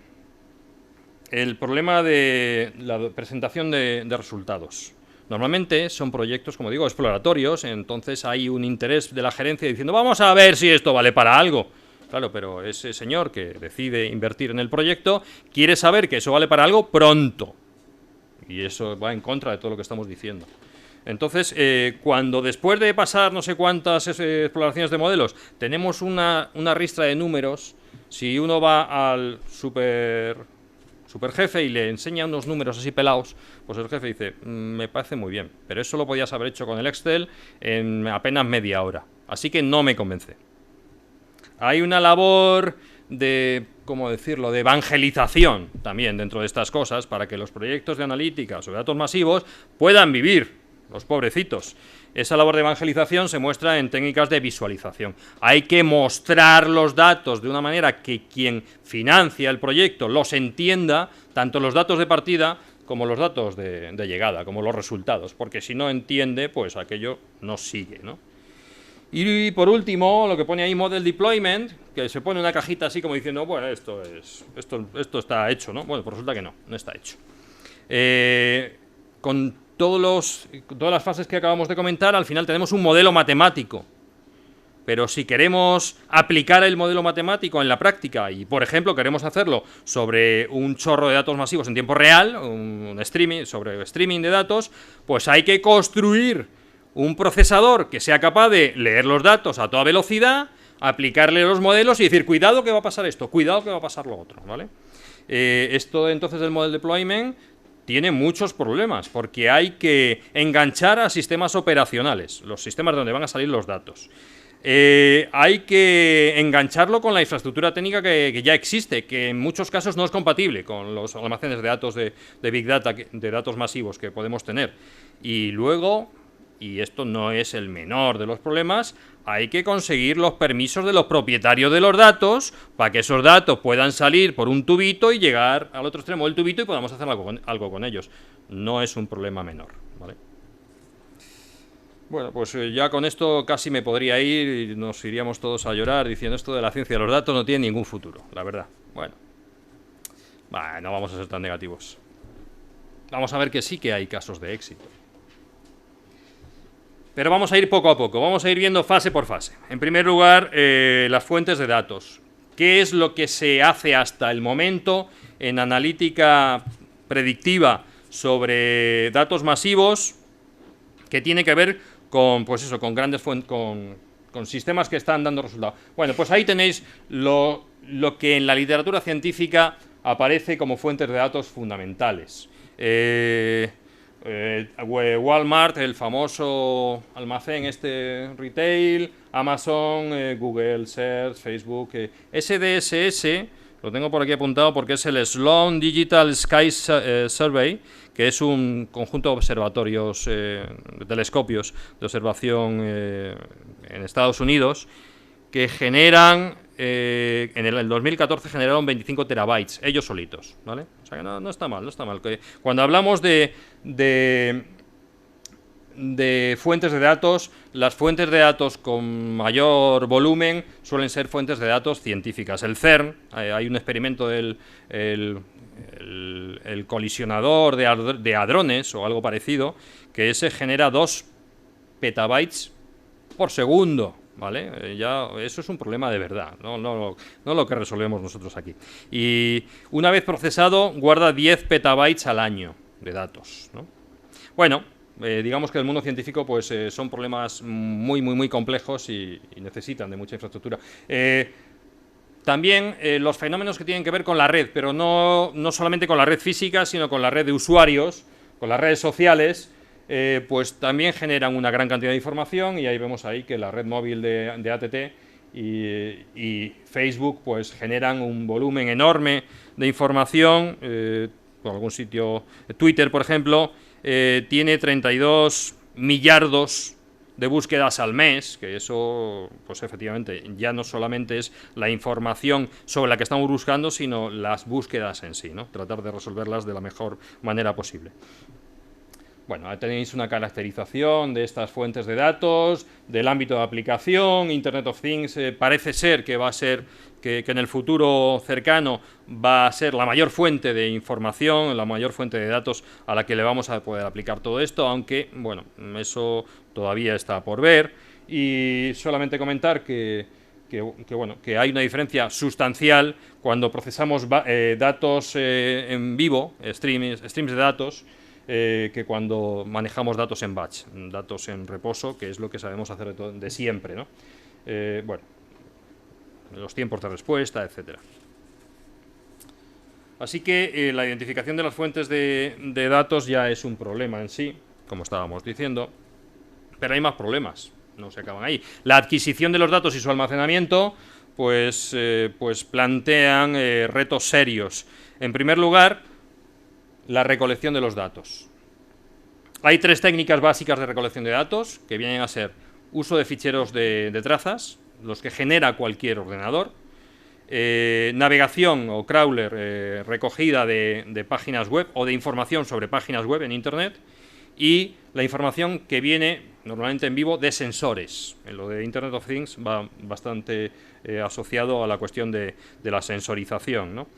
El problema de la presentación de resultados. Normalmente son proyectos, como digo, exploratorios, entonces hay un interés de la gerencia diciendo vamos a ver si esto vale para algo. Claro, pero ese señor que decide invertir en el proyecto quiere saber que eso vale para algo pronto. Y eso va en contra de todo lo que estamos diciendo. Entonces, cuando después de pasar no sé cuántas exploraciones de modelos, tenemos una ristra de números, si uno va al super jefe y le enseña unos números así pelados, pues el jefe dice, me parece muy bien, pero eso lo podías haber hecho con el Excel en apenas media hora. Así que no me convence. Hay una labor de, ¿cómo decirlo?, de evangelización también dentro de estas cosas para que los proyectos de analítica sobre datos masivos puedan vivir, los pobrecitos. Esa labor de evangelización se muestra en técnicas de visualización. Hay que mostrar los datos de una manera que quien financia el proyecto los entienda, tanto los datos de partida como los datos de llegada, como los resultados, porque si no entiende, pues aquello no sigue, ¿no? Y por último, lo que pone ahí Model Deployment, que se pone una cajita así como diciendo, bueno, esto está hecho, ¿no? Bueno, pues resulta que no está hecho. Con todas las fases que acabamos de comentar, al final tenemos un modelo matemático. Pero si queremos aplicar el modelo matemático en la práctica y, por ejemplo, queremos hacerlo sobre un chorro de datos masivos en tiempo real, sobre streaming de datos, pues hay que construir un procesador que sea capaz de leer los datos a toda velocidad, aplicarle los modelos y decir, cuidado que va a pasar esto, cuidado que va a pasar lo otro, ¿vale? Esto entonces del model deployment tiene muchos problemas, porque hay que enganchar a sistemas operacionales, los sistemas donde van a salir los datos. Hay que engancharlo con la infraestructura técnica que ya existe, que en muchos casos no es compatible con los almacenes de datos de Big Data, de datos masivos que podemos tener. Y luego, y esto no es el menor de los problemas, hay que conseguir los permisos de los propietarios de los datos para que esos datos puedan salir por un tubito y llegar al otro extremo del tubito y podamos hacer algo con ellos. No es un problema menor, ¿vale? Bueno, pues ya con esto casi me podría ir y nos iríamos todos a llorar diciendo esto de la ciencia de los datos no tiene ningún futuro, la verdad. Bueno, no vamos a ser tan negativos. Vamos a ver que sí que hay casos de éxito. Pero vamos a ir poco a poco, vamos a ir viendo fase por fase. En primer lugar, las fuentes de datos. ¿Qué es lo que se hace hasta el momento en analítica predictiva sobre datos masivos que tiene que ver con, pues eso, con grandes fuentes, con sistemas que están dando resultados? Bueno, pues ahí tenéis lo que en la literatura científica aparece como fuentes de datos fundamentales. Walmart, el famoso almacén retail, Amazon, Google Search, Facebook, SDSS, lo tengo por aquí apuntado porque es el Sloan Digital Sky Survey, que es un conjunto de observatorios, de telescopios de observación en Estados Unidos, que generan, en el 2014 generaron 25 terabytes, ellos solitos, ¿vale? O sea que no está mal, no está mal. Cuando hablamos de fuentes de datos, las fuentes de datos con mayor volumen suelen ser fuentes de datos científicas. El CERN, hay un experimento del el colisionador de hadrones o algo parecido, que ese genera 2 petabytes por segundo, ¿vale? Ya eso es un problema de verdad, no lo que resolvemos nosotros aquí. Y una vez procesado, guarda 10 petabytes al año de datos, ¿no? Bueno, digamos que el mundo científico pues son problemas muy complejos y necesitan de mucha infraestructura. También los fenómenos que tienen que ver con la red, pero no solamente con la red física, sino con la red de usuarios, con las redes sociales, pues también generan una gran cantidad de información, y ahí vemos ahí que la red móvil de ATT y Facebook pues generan un volumen enorme de información. Por algún sitio, Twitter, por ejemplo, tiene 32 millardos de búsquedas al mes, que eso, pues efectivamente, ya no solamente es la información sobre la que estamos buscando, sino las búsquedas en sí, ¿no? Tratar de resolverlas de la mejor manera posible. Bueno, ahí tenéis una caracterización de estas fuentes de datos, del ámbito de aplicación. Internet of Things parece ser que va a ser, que en el futuro cercano va a ser la mayor fuente de información, la mayor fuente de datos a la que le vamos a poder aplicar todo esto, aunque, bueno, eso todavía está por ver. Y solamente comentar que hay una diferencia sustancial cuando procesamos datos en vivo, streams de datos, que cuando manejamos datos en batch, datos en reposo, que es lo que sabemos hacer de siempre, ¿no? Bueno, los tiempos de respuesta, etcétera. Así que la identificación de las fuentes de datos ya es un problema en sí, como estábamos diciendo, pero hay más problemas, no se acaban ahí. La adquisición de los datos y su almacenamiento pues plantean retos serios. En primer lugar, la recolección de los datos. Hay 3 técnicas básicas de recolección de datos, que vienen a ser uso de ficheros de trazas, los que genera cualquier ordenador, navegación o crawler, recogida de páginas web o de información sobre páginas web en Internet, y la información que viene normalmente en vivo de sensores. En lo de Internet of Things va bastante asociado a la cuestión de la sensorización, ¿no?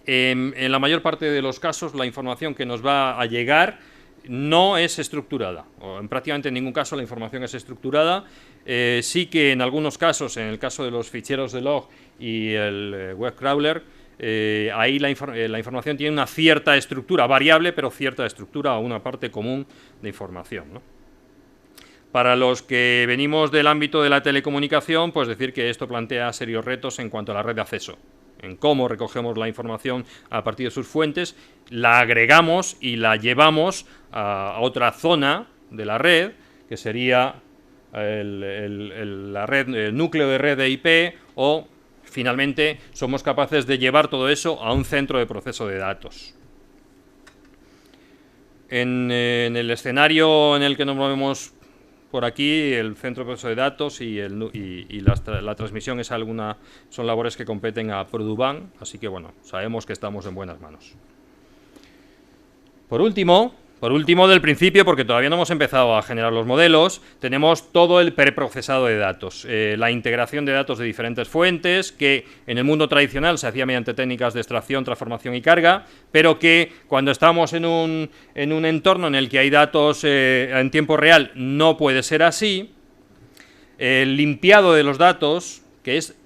En la mayor parte de los casos la información que nos va a llegar no es estructurada, o en prácticamente ningún caso la información es estructurada. Sí que en algunos casos, en el caso de los ficheros de log y el web crawler, ahí la información tiene una cierta estructura, variable, pero cierta estructura o una parte común de información, ¿no? Para los que venimos del ámbito de la telecomunicación, pues decir que esto plantea serios retos en cuanto a la red de acceso. en cómo recogemos la información a partir de sus fuentes, la agregamos y la llevamos a otra zona de la red, que sería el núcleo de red de IP, o finalmente somos capaces de llevar todo eso a un centro de proceso de datos. En el escenario en el que nos movemos por aquí, el centro de proceso de datos y la transmisión son labores que competen a Produban, así que bueno, sabemos que estamos en buenas manos. Por último del principio, porque todavía no hemos empezado a generar los modelos, tenemos todo el preprocesado de datos, la integración de datos de diferentes fuentes, que en el mundo tradicional se hacía mediante técnicas de extracción, transformación y carga, pero que cuando estamos en un entorno en el que hay datos en tiempo real no puede ser así. El limpiado de los datos, que es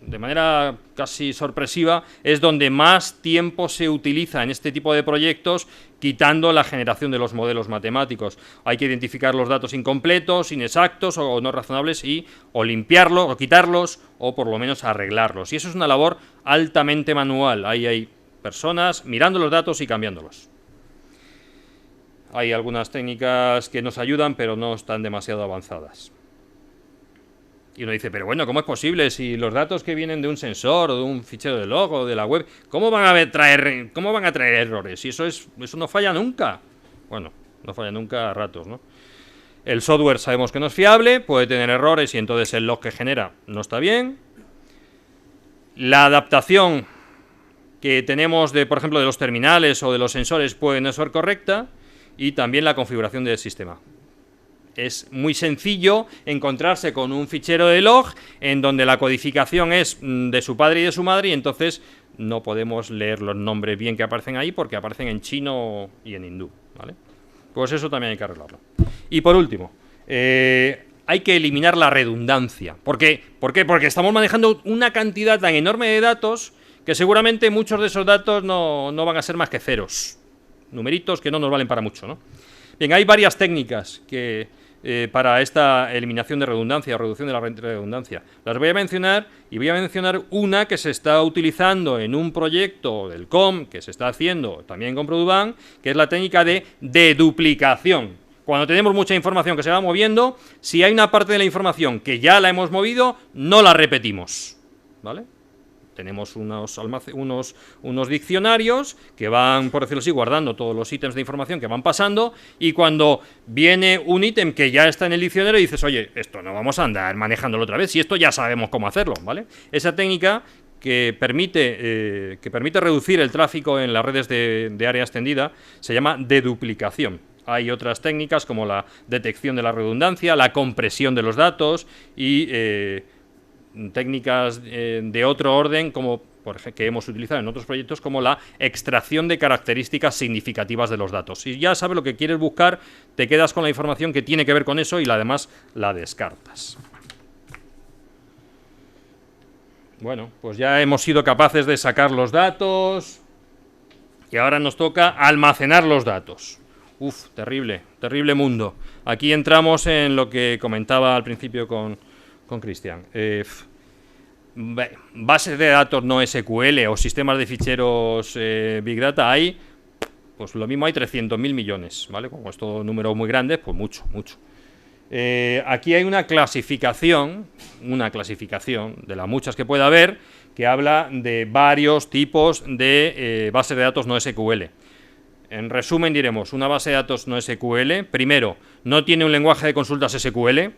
de manera casi sorpresiva, es donde más tiempo se utiliza en este tipo de proyectos, quitando la generación de los modelos matemáticos. Hay que identificar los datos incompletos, inexactos o no razonables y o limpiarlos, o quitarlos, o por lo menos arreglarlos. Y eso es una labor altamente manual. Ahí hay personas mirando los datos y cambiándolos. Hay algunas técnicas que nos ayudan, pero no están demasiado avanzadas. Y uno dice, pero bueno, ¿cómo es posible si los datos que vienen de un sensor o de un fichero de log o de la web, ¿cómo van a traer errores? Si eso no falla nunca. Bueno, no falla nunca a ratos, ¿no? El software sabemos que no es fiable, puede tener errores y entonces el log que genera no está bien. La adaptación que tenemos por ejemplo, de los terminales o de los sensores puede no ser correcta, y también la configuración del sistema. Es muy sencillo encontrarse con un fichero de log en donde la codificación es de su padre y de su madre, y entonces no podemos leer los nombres bien que aparecen ahí porque aparecen en chino y en hindú, ¿vale? Pues eso también hay que arreglarlo. Y por último, hay que eliminar la redundancia. ¿Por qué? Porque estamos manejando una cantidad tan enorme de datos que seguramente muchos de esos datos no van a ser más que ceros, numeritos que no nos valen para mucho, ¿no? Bien, hay varias técnicas para esta eliminación de redundancia o reducción de la redundancia. Las voy a mencionar, y voy a mencionar una que se está utilizando en un proyecto del COM, que se está haciendo también con Produban, que es la técnica de deduplicación. Cuando tenemos mucha información que se va moviendo, si hay una parte de la información que ya la hemos movido, no la repetimos, ¿vale? Tenemos unos diccionarios que van, por decirlo así, guardando todos los ítems de información que van pasando, y cuando viene un ítem que ya está en el diccionario dices, oye, esto no vamos a andar manejándolo otra vez, si esto ya sabemos cómo hacerlo, ¿vale? Esa técnica que permite reducir el tráfico en las redes de área extendida se llama deduplicación. Hay otras técnicas como la detección de la redundancia, la compresión de los datos y técnicas de otro orden, como por ejemplo, que hemos utilizado en otros proyectos, como la extracción de características significativas de los datos. Si ya sabes lo que quieres buscar, te quedas con la información que tiene que ver con eso y además la descartas. Bueno, pues ya hemos sido capaces de sacar los datos y ahora nos toca almacenar los datos. Uf, terrible mundo. Aquí entramos en lo que comentaba al principio con Cristian. Bases de datos no SQL o sistemas de ficheros Big Data hay, pues lo mismo hay 300.000 millones, ¿vale? Como es todo número muy grande, pues mucho. Aquí hay una clasificación de las muchas que pueda haber, que habla de varios tipos de bases de datos no SQL. En resumen diremos, una base de datos no SQL, primero, no tiene un lenguaje de consultas SQL,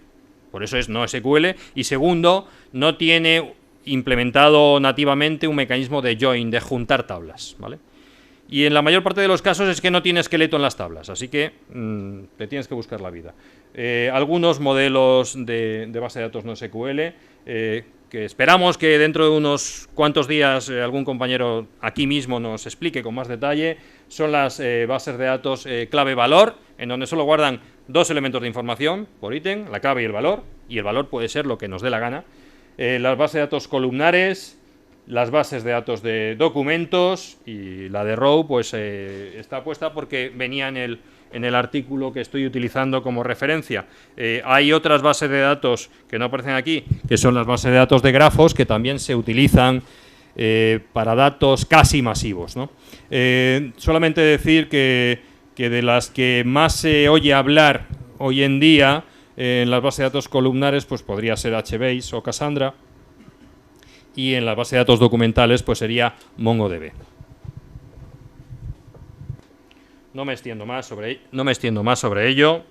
por eso es no SQL, y segundo, no tiene implementado nativamente un mecanismo de join, de juntar tablas, ¿vale? Y en la mayor parte de los casos es que no tiene esqueleto en las tablas, así que te tienes que buscar la vida. Algunos modelos de base de datos no SQL, que esperamos que dentro de unos cuantos días algún compañero aquí mismo nos explique con más detalle, son las bases de datos clave-valor, en donde solo guardan dos elementos de información por ítem, la clave y el valor puede ser lo que nos dé la gana. Las bases de datos columnares, las bases de datos de documentos, y la de Row pues está puesta porque venía en el artículo que estoy utilizando como referencia. Hay otras bases de datos que no aparecen aquí, que son las bases de datos de grafos, que también se utilizan para datos casi masivos, ¿no? Solamente decir que de las que más se oye hablar hoy en día en las bases de datos columnares, pues podría ser HBase o Cassandra, y en las bases de datos documentales pues sería MongoDB. No me extiendo más sobre ello.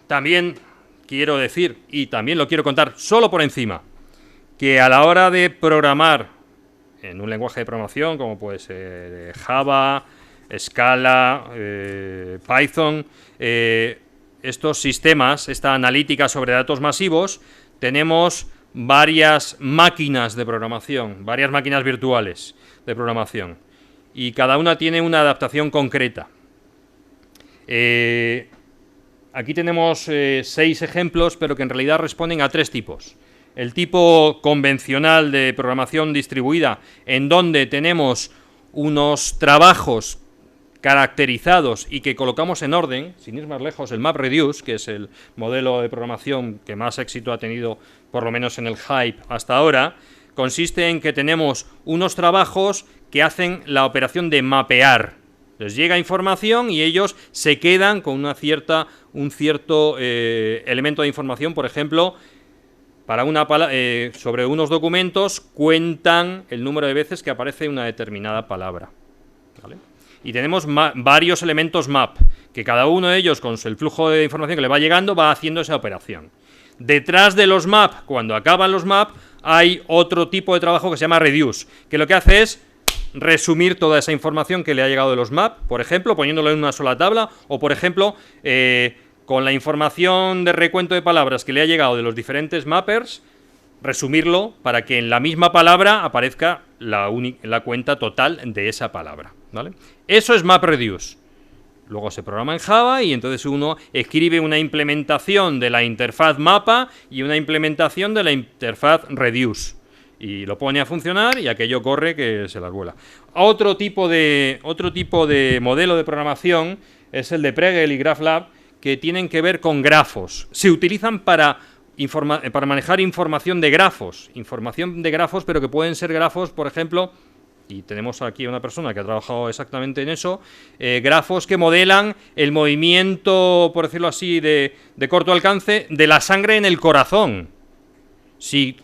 También quiero decir, y también lo quiero contar solo por encima, que a la hora de programar en un lenguaje de programación como puede ser Java, Scala, Python, estos sistemas, esta analítica sobre datos masivos, tenemos varias máquinas de programación, varias máquinas virtuales de programación, y cada una tiene una adaptación concreta. Aquí tenemos 6 ejemplos, pero que en realidad responden a 3 tipos. El tipo convencional de programación distribuida, en donde tenemos unos trabajos caracterizados y que colocamos en orden, sin ir más lejos, el MapReduce, que es el modelo de programación que más éxito ha tenido, por lo menos en el hype hasta ahora, consiste en que tenemos unos trabajos que hacen la operación de mapear. Les llega información y ellos se quedan con un cierto elemento de información. Por ejemplo, sobre unos documentos cuentan el número de veces que aparece una determinada palabra, ¿vale? Y tenemos varios elementos map, que cada uno de ellos, con el flujo de información que le va llegando, va haciendo esa operación. Detrás de los map, cuando acaban los map, hay otro tipo de trabajo que se llama reduce, que lo que hace es resumir toda esa información que le ha llegado de los map, por ejemplo, poniéndolo en una sola tabla, o por ejemplo, con la información de recuento de palabras que le ha llegado de los diferentes mappers, resumirlo para que en la misma palabra aparezca la cuenta total de esa palabra, ¿vale? Eso es MapReduce. Luego se programa en Java y entonces uno escribe una implementación de la interfaz mapa y una implementación de la interfaz reduce. Y lo pone a funcionar y aquello corre que se las vuela. Otro tipo de modelo de programación es el de Pregel y GraphLab, que tienen que ver con grafos. Se utilizan para manejar información de grafos, pero que pueden ser grafos, por ejemplo, y tenemos aquí a una persona que ha trabajado exactamente en eso, grafos que modelan el movimiento, por decirlo así, de corto alcance de la sangre en el corazón. Si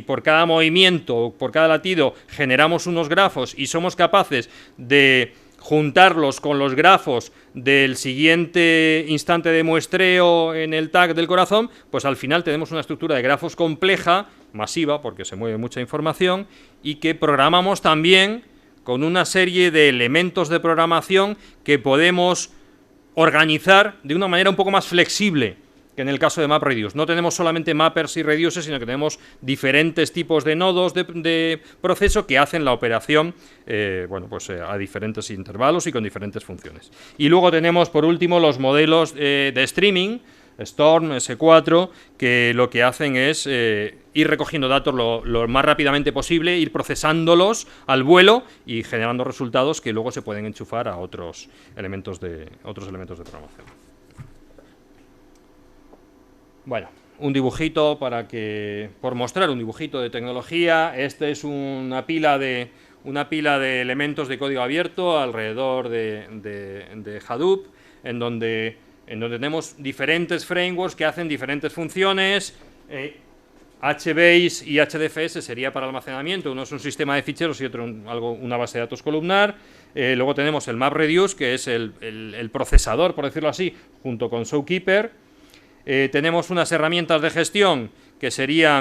por cada movimiento, por cada latido, generamos unos grafos y somos capaces de juntarlos con los grafos del siguiente instante de muestreo en el tag del corazón, pues al final tenemos una estructura de grafos compleja, masiva, porque se mueve mucha información, y que programamos también con una serie de elementos de programación que podemos organizar de una manera un poco más flexible que en el caso de MapReduce. No tenemos solamente mappers y reduces, sino que tenemos diferentes tipos de nodos de proceso que hacen la operación a diferentes intervalos y con diferentes funciones. Y luego tenemos, por último, los modelos de streaming, Storm, S4, que lo que hacen es ir recogiendo datos lo más rápidamente posible, ir procesándolos al vuelo y generando resultados que luego se pueden enchufar a otros elementos de programación. Bueno, un dibujito por mostrar un dibujito de tecnología. Este es una pila de elementos de código abierto alrededor de Hadoop, en donde tenemos diferentes frameworks que hacen diferentes funciones. HBase y HDFS sería para almacenamiento, uno es un sistema de ficheros y otro una base de datos columnar. Luego tenemos el MapReduce, que es el procesador, por decirlo así, junto con Zookeeper. Tenemos unas herramientas de gestión que sería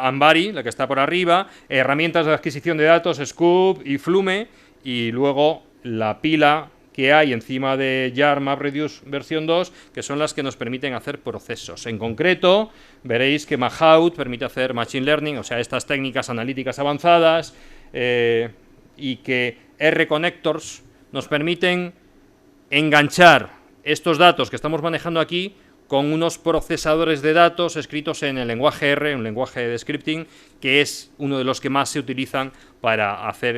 Ambari, la que está por arriba, herramientas de adquisición de datos, Scoop y Flume, y luego la pila que hay encima de Jar MapReduce versión 2, que son las que nos permiten hacer procesos. En concreto, veréis que Mahout permite hacer Machine Learning, o sea, estas técnicas analíticas avanzadas, y que R-Connectors nos permiten enganchar estos datos que estamos manejando aquí con unos procesadores de datos escritos en el lenguaje R, un lenguaje de scripting, que es uno de los que más se utilizan para hacer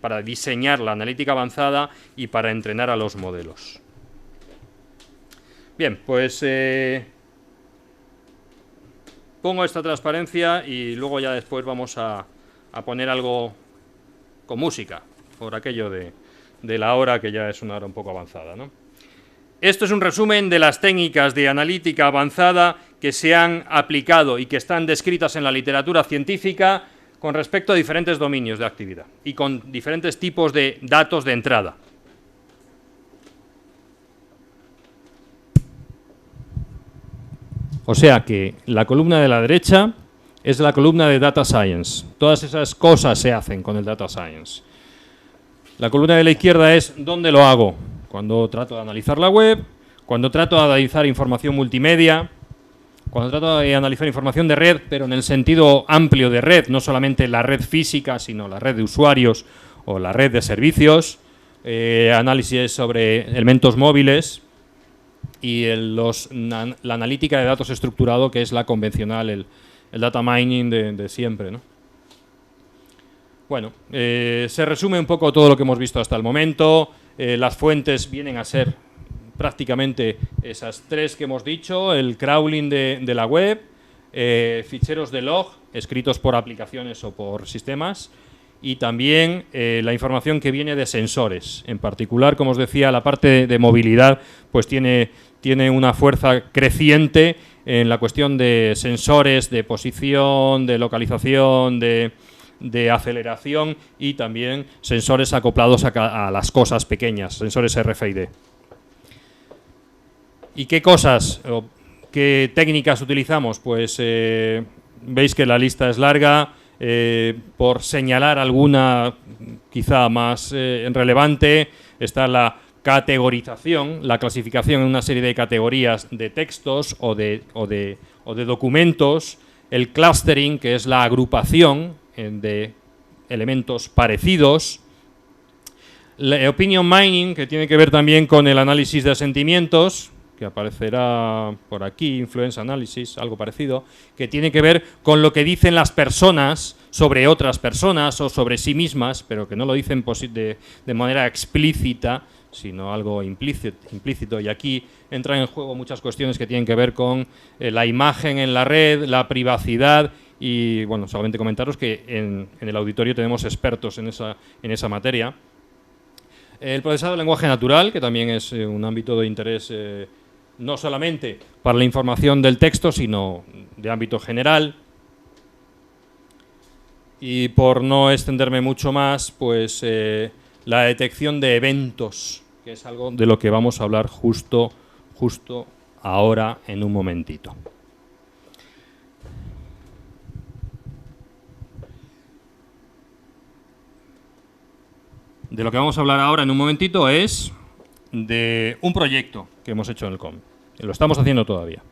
para diseñar la analítica avanzada y para entrenar a los modelos. Bien, pues pongo esta transparencia y luego ya después vamos a poner algo con música, por aquello de la hora, que ya es una hora un poco avanzada, ¿no? Esto es un resumen de las técnicas de analítica avanzada que se han aplicado y que están descritas en la literatura científica con respecto a diferentes dominios de actividad y con diferentes tipos de datos de entrada. O sea que la columna de la derecha es la columna de Data Science. Todas esas cosas se hacen con el Data Science. La columna de la izquierda es ¿dónde lo hago? Cuando trato de analizar la web, cuando trato de analizar información multimedia, cuando trato de analizar información de red, pero en el sentido amplio de red, no solamente la red física, sino la red de usuarios o la red de servicios, análisis sobre elementos móviles y la analítica de datos estructurado, que es la convencional, el data mining de siempre, ¿no? Bueno, se resume un poco todo lo que hemos visto hasta el momento. Las fuentes vienen a ser prácticamente esas tres que hemos dicho: el crawling de la web, ficheros de log escritos por aplicaciones o por sistemas, y también la información que viene de sensores. En particular, como os decía, la parte de movilidad pues tiene una fuerza creciente en la cuestión de sensores, de posición, de localización, de aceleración, y también sensores acoplados a las cosas pequeñas, sensores RFID. ¿Y qué cosas o qué técnicas utilizamos? Pues veis que la lista es larga. Por señalar alguna quizá más relevante, está la categorización, la clasificación en una serie de categorías de textos o de documentos, el clustering, que es la agrupación de elementos parecidos, la opinion mining, que tiene que ver también con el análisis de sentimientos, que aparecerá por aquí, influence analysis, algo parecido, que tiene que ver con lo que dicen las personas sobre otras personas o sobre sí mismas, pero que no lo dicen de manera explícita, sino algo implícito. Y aquí entran en juego muchas cuestiones que tienen que ver con la imagen en la red, la privacidad. Y bueno, solamente comentaros que en el auditorio tenemos expertos en esa materia. El procesado de lenguaje natural, que también es un ámbito de interés no solamente para la información del texto, sino de ámbito general. Y por no extenderme mucho más, pues la detección de eventos, que es algo de lo que vamos a hablar justo ahora en un momentito. De lo que vamos a hablar ahora en un momentito es de un proyecto que hemos hecho en el COM. Lo estamos haciendo todavía.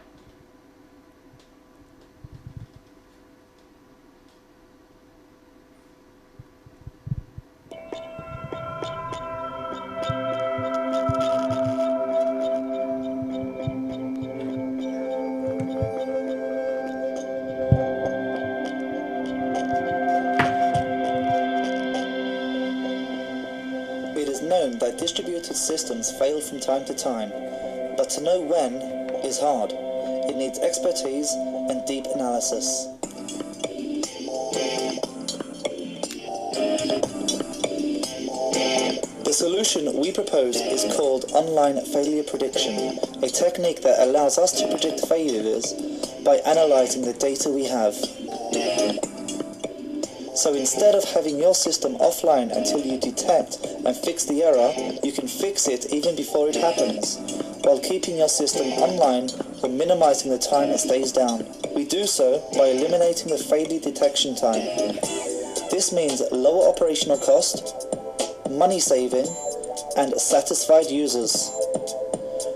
That distributed systems fail from time to time, but to know when is hard. It needs expertise and deep analysis. The solution we propose is called online failure prediction, a technique that allows us to predict failures by analyzing the data we have. So instead of having your system offline until you detect and fix the error, you can fix it even before it happens, while keeping your system online or minimizing the time it stays down. We do so by eliminating the failure detection time. This means lower operational cost, money saving, and satisfied users.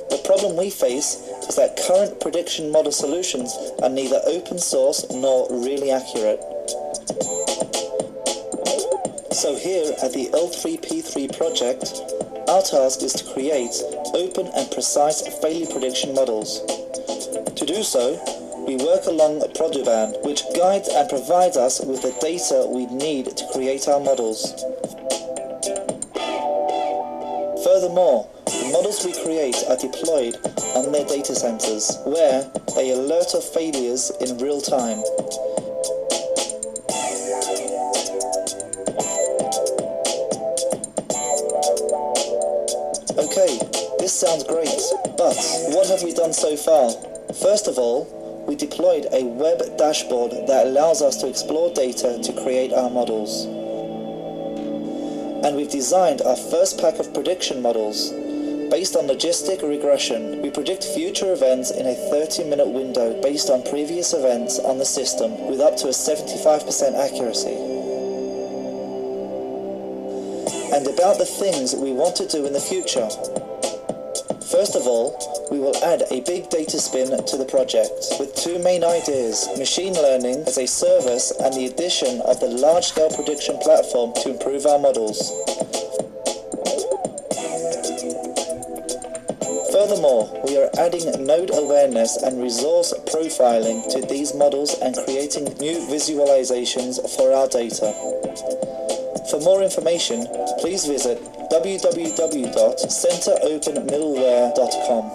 The problem we face is that current prediction model solutions are neither open source nor really accurate. So here at the L3P3 project, our task is to create open and precise failure prediction models. To do so, we work along Produban, which guides and provides us with the data we need to create our models. Furthermore, the models we create are deployed on their data centers, where they alert of failures in real time. Okay, this sounds great, but what have we done so far? First of all, we deployed a web dashboard that allows us to explore data to create our models. And we've designed our first pack of prediction models. Based on logistic regression, we predict future events in a 30-minute window based on previous events on the system with up to a 75% accuracy. And about the things we want to do in the future. First of all, we will add a big data spin to the project with two main ideas: machine learning as a service and the addition of the large-scale prediction platform to improve our models. Furthermore, we are adding node awareness and resource profiling to these models and creating new visualizations for our data. For more information, please visit www.centeropenmiddleware.com.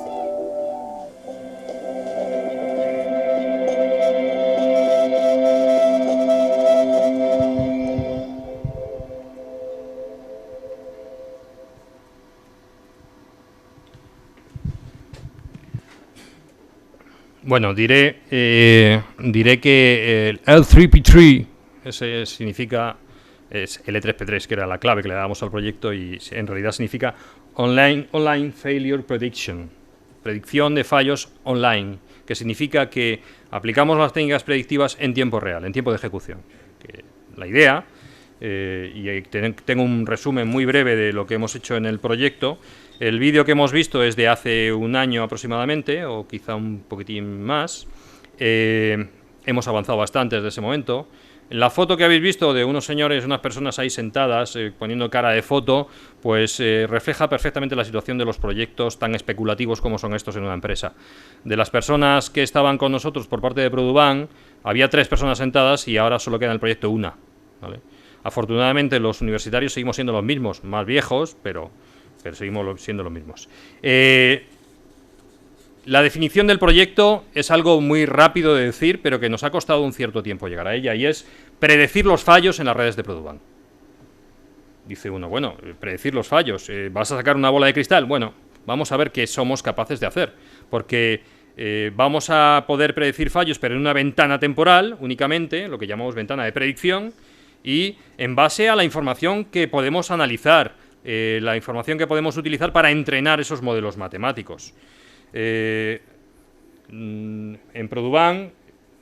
Bueno, diré que el L3P3 ese significa, es L3P3, que era la clave que le dábamos al proyecto, y en realidad significa Online Failure Prediction, predicción de fallos online, que significa que aplicamos las técnicas predictivas en tiempo real, en tiempo de ejecución. La idea, y tengo un resumen muy breve de lo que hemos hecho en el proyecto. El vídeo que hemos visto es de hace un año aproximadamente, o quizá un poquitín más. Hemos avanzado bastante desde ese momento. La foto que habéis visto de unos señores, unas personas ahí sentadas, poniendo cara de foto, pues refleja perfectamente la situación de los proyectos tan especulativos como son estos en una empresa. De las personas que estaban con nosotros por parte de Produban, había 3 personas sentadas y ahora solo queda en el proyecto una, ¿vale? Afortunadamente los universitarios seguimos siendo los mismos, más viejos, pero seguimos siendo los mismos. La definición del proyecto es algo muy rápido de decir, pero que nos ha costado un cierto tiempo llegar a ella, y es predecir los fallos en las redes de Produban. Dice uno, bueno, predecir los fallos, ¿vas a sacar una bola de cristal? Bueno, vamos a ver qué somos capaces de hacer, porque vamos a poder predecir fallos, pero en una ventana temporal únicamente, lo que llamamos ventana de predicción, y en base a la información que podemos analizar, la información que podemos utilizar para entrenar esos modelos matemáticos. En Produban,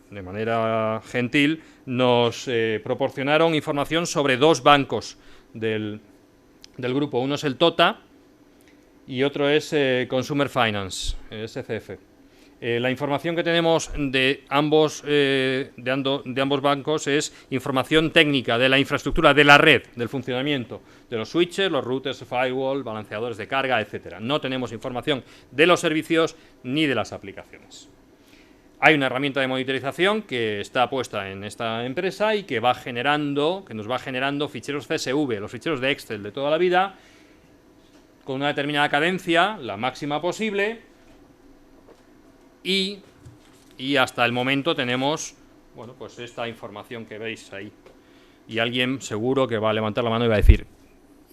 de manera gentil, nos proporcionaron información sobre 2 bancos del grupo. Uno es el TOTA y otro es Consumer Finance, SCF. La información que tenemos de ambos bancos es información técnica de la infraestructura, de la red, del funcionamiento, de los switches, los routers, firewall, balanceadores de carga, etcétera. No tenemos información de los servicios ni de las aplicaciones. Hay una herramienta de monitorización que está puesta en esta empresa y que nos va generando ficheros CSV, los ficheros de Excel de toda la vida, con una determinada cadencia, la máxima posible. Y hasta el momento tenemos, bueno, pues esta información que veis ahí. Y alguien seguro que va a levantar la mano y va a decir,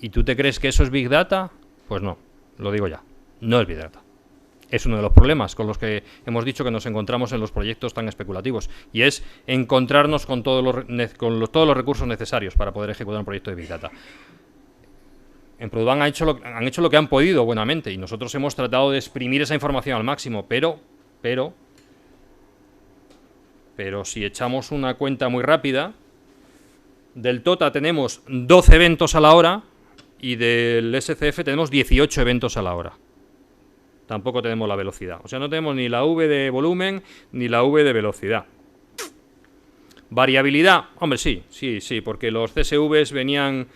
¿y tú te crees que eso es Big Data? Pues no, lo digo ya, no es Big Data. Es uno de los problemas con los que hemos dicho que nos encontramos en los proyectos tan especulativos, y es encontrarnos con todos los recursos necesarios para poder ejecutar un proyecto de Big Data. En Produban han hecho lo que han podido buenamente, y nosotros hemos tratado de exprimir esa información al máximo, pero si echamos una cuenta muy rápida, del TOTA tenemos 12 eventos a la hora y del SCF tenemos 18 eventos a la hora. Tampoco tenemos la velocidad. O sea, no tenemos ni la V de volumen ni la V de velocidad. ¿Variabilidad? Hombre, sí, porque los CSVs venían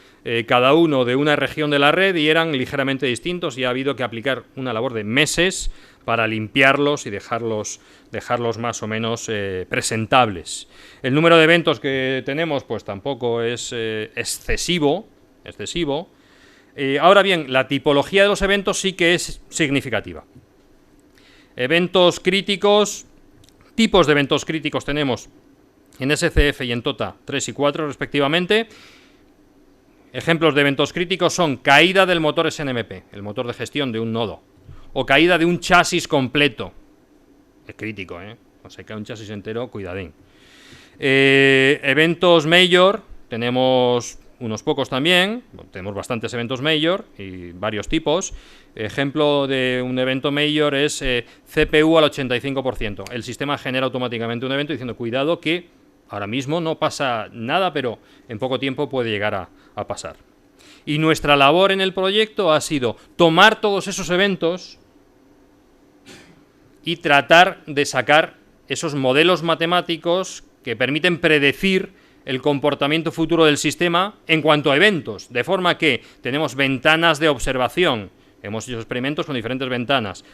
cada uno de una región de la red y eran ligeramente distintos y ha habido que aplicar una labor de meses para limpiarlos y dejarlos más o menos presentables. El número de eventos que tenemos pues tampoco es excesivo. Ahora bien, la tipología de los eventos sí que es significativa. Eventos críticos, tipos de eventos críticos tenemos en SCF y en TOTA 3 y 4 respectivamente. Ejemplos de eventos críticos son caída del motor SNMP, el motor de gestión de un nodo, o caída de un chasis completo. Es crítico, o se cae un chasis entero, cuidadín. Eventos major, tenemos unos pocos también, tenemos bastantes eventos major y varios tipos. Ejemplo de un evento major es CPU al 85%. El sistema genera automáticamente un evento diciendo, cuidado que ahora mismo no pasa nada, pero en poco tiempo puede llegar a pasar. Y nuestra labor en el proyecto ha sido tomar todos esos eventos y tratar de sacar esos modelos matemáticos que permiten predecir el comportamiento futuro del sistema en cuanto a eventos, de forma que tenemos ventanas de observación. Hemos hecho experimentos con diferentes ventanas.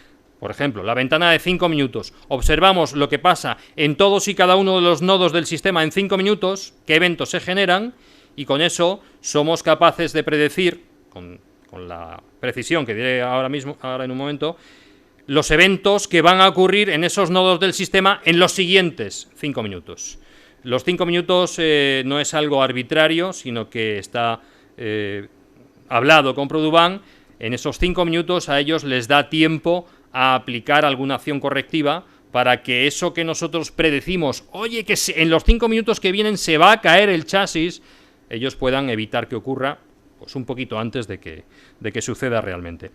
Por ejemplo, la ventana de 5 minutos. Observamos lo que pasa en todos y cada uno de los nodos del sistema en 5 minutos, qué eventos se generan, y con eso somos capaces de predecir, con la precisión que diré ahora en un momento, los eventos que van a ocurrir en esos nodos del sistema en los siguientes 5 minutos. Los 5 minutos no es algo arbitrario, sino que está hablado con Produban. En esos 5 minutos a ellos les da tiempo a aplicar alguna acción correctiva para que eso que nosotros predecimos, oye, que en los 5 minutos que vienen se va a caer el chasis, ellos puedan evitar que ocurra pues un poquito antes de que suceda realmente.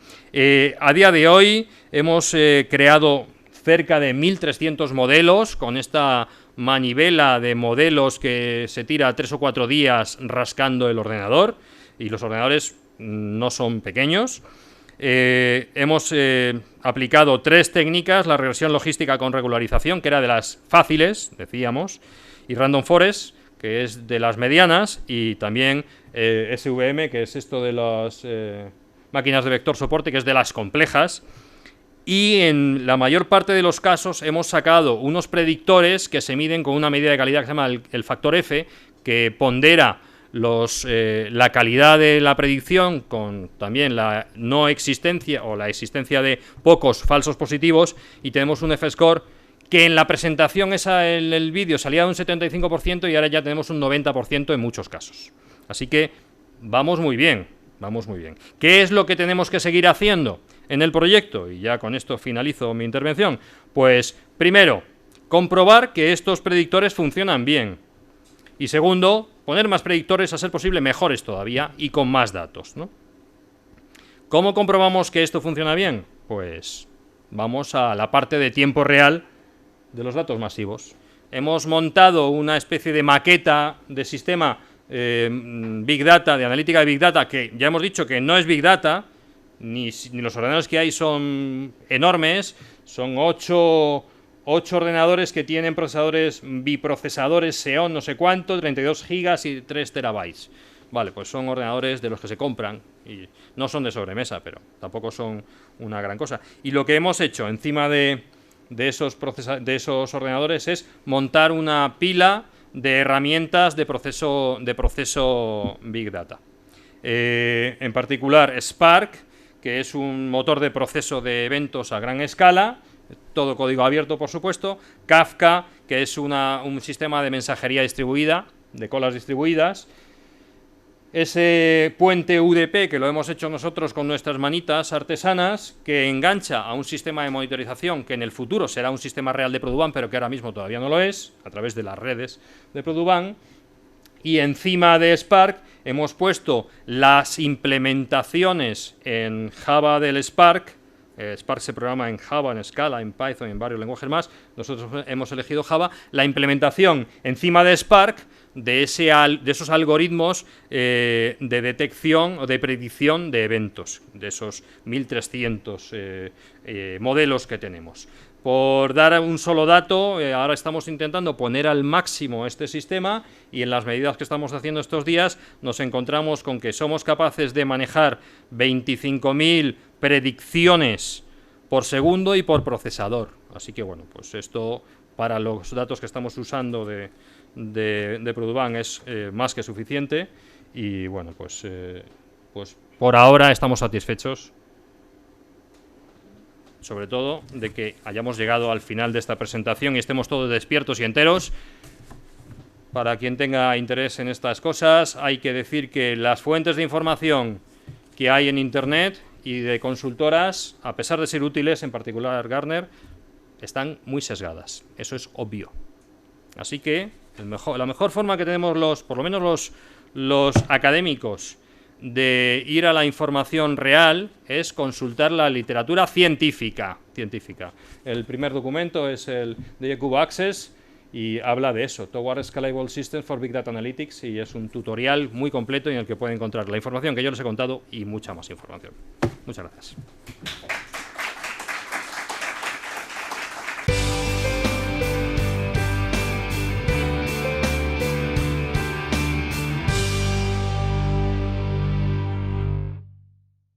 A día de hoy hemos creado cerca de 1.300 modelos con esta manivela de modelos que se tira 3 o 4 días rascando el ordenador, y los ordenadores no son pequeños. Hemos aplicado 3 técnicas: la regresión logística con regularización, que era de las fáciles, decíamos, y Random Forest, que es de las medianas, y también SVM, que es esto de las máquinas de vector soporte, que es de las complejas. Y en la mayor parte de los casos hemos sacado unos predictores que se miden con una medida de calidad que se llama el factor F, que pondera la calidad de la predicción con también la no existencia o la existencia de pocos falsos positivos, y tenemos un F-score que en la presentación en el vídeo salía de un 75% y ahora ya tenemos un 90% en muchos casos. Así que vamos muy bien, vamos muy bien. ¿Qué es lo que tenemos que seguir haciendo en el proyecto? Y ya con esto finalizo mi intervención. Pues primero, comprobar que estos predictores funcionan bien. Y segundo, poner más predictores, a ser posible mejores todavía y con más datos, ¿no? ¿Cómo comprobamos que esto funciona bien? Pues vamos a la parte de tiempo real de los datos masivos. Hemos montado una especie de maqueta de sistema Big Data, de analítica de Big Data, que ya hemos dicho que no es Big Data, ni los ordenadores que hay son enormes, son 8 ordenadores que tienen procesadores, biprocesadores Xeon no sé cuánto, 32 gigas y 3 terabytes. Vale, pues son ordenadores de los que se compran y no son de sobremesa, pero tampoco son una gran cosa. Y lo que hemos hecho encima de esos ordenadores es montar una pila de herramientas de proceso Big Data. En particular Spark, que es un motor de proceso de eventos a gran escala, todo código abierto, por supuesto. Kafka, que es un sistema de mensajería distribuida, de colas distribuidas. Ese puente UDP, que lo hemos hecho nosotros con nuestras manitas artesanas, que engancha a un sistema de monitorización que en el futuro será un sistema real de Produban, pero que ahora mismo todavía no lo es, a través de las redes de Produban. Y encima de Spark hemos puesto las implementaciones en Java del Spark. Spark se programa en Java, en Scala, en Python y en varios lenguajes más. Nosotros hemos elegido Java. La implementación encima de Spark de esos algoritmos de detección o de predicción de eventos, de esos 1.300 modelos que tenemos. Por dar un solo dato, ahora estamos intentando poner al máximo este sistema y en las medidas que estamos haciendo estos días nos encontramos con que somos capaces de manejar 25.000 predicciones por segundo y por procesador. Así que bueno, pues esto para los datos que estamos usando de Produbank es más que suficiente y bueno, pues por ahora estamos satisfechos, sobre todo de que hayamos llegado al final de esta presentación y estemos todos despiertos y enteros. Para quien tenga interés en estas cosas, hay que decir que las fuentes de información que hay en Internet y de consultoras, a pesar de ser útiles, en particular Gartner, están muy sesgadas. Eso es obvio. Así que la mejor forma que tenemos por lo menos los académicos de ir a la información real es consultar la literatura científica. El primer documento es el de Cubo Access y habla de eso, Toward Scalable Systems for Big Data Analytics, y es un tutorial muy completo en el que pueden encontrar la información que yo les he contado y mucha más información. Muchas gracias.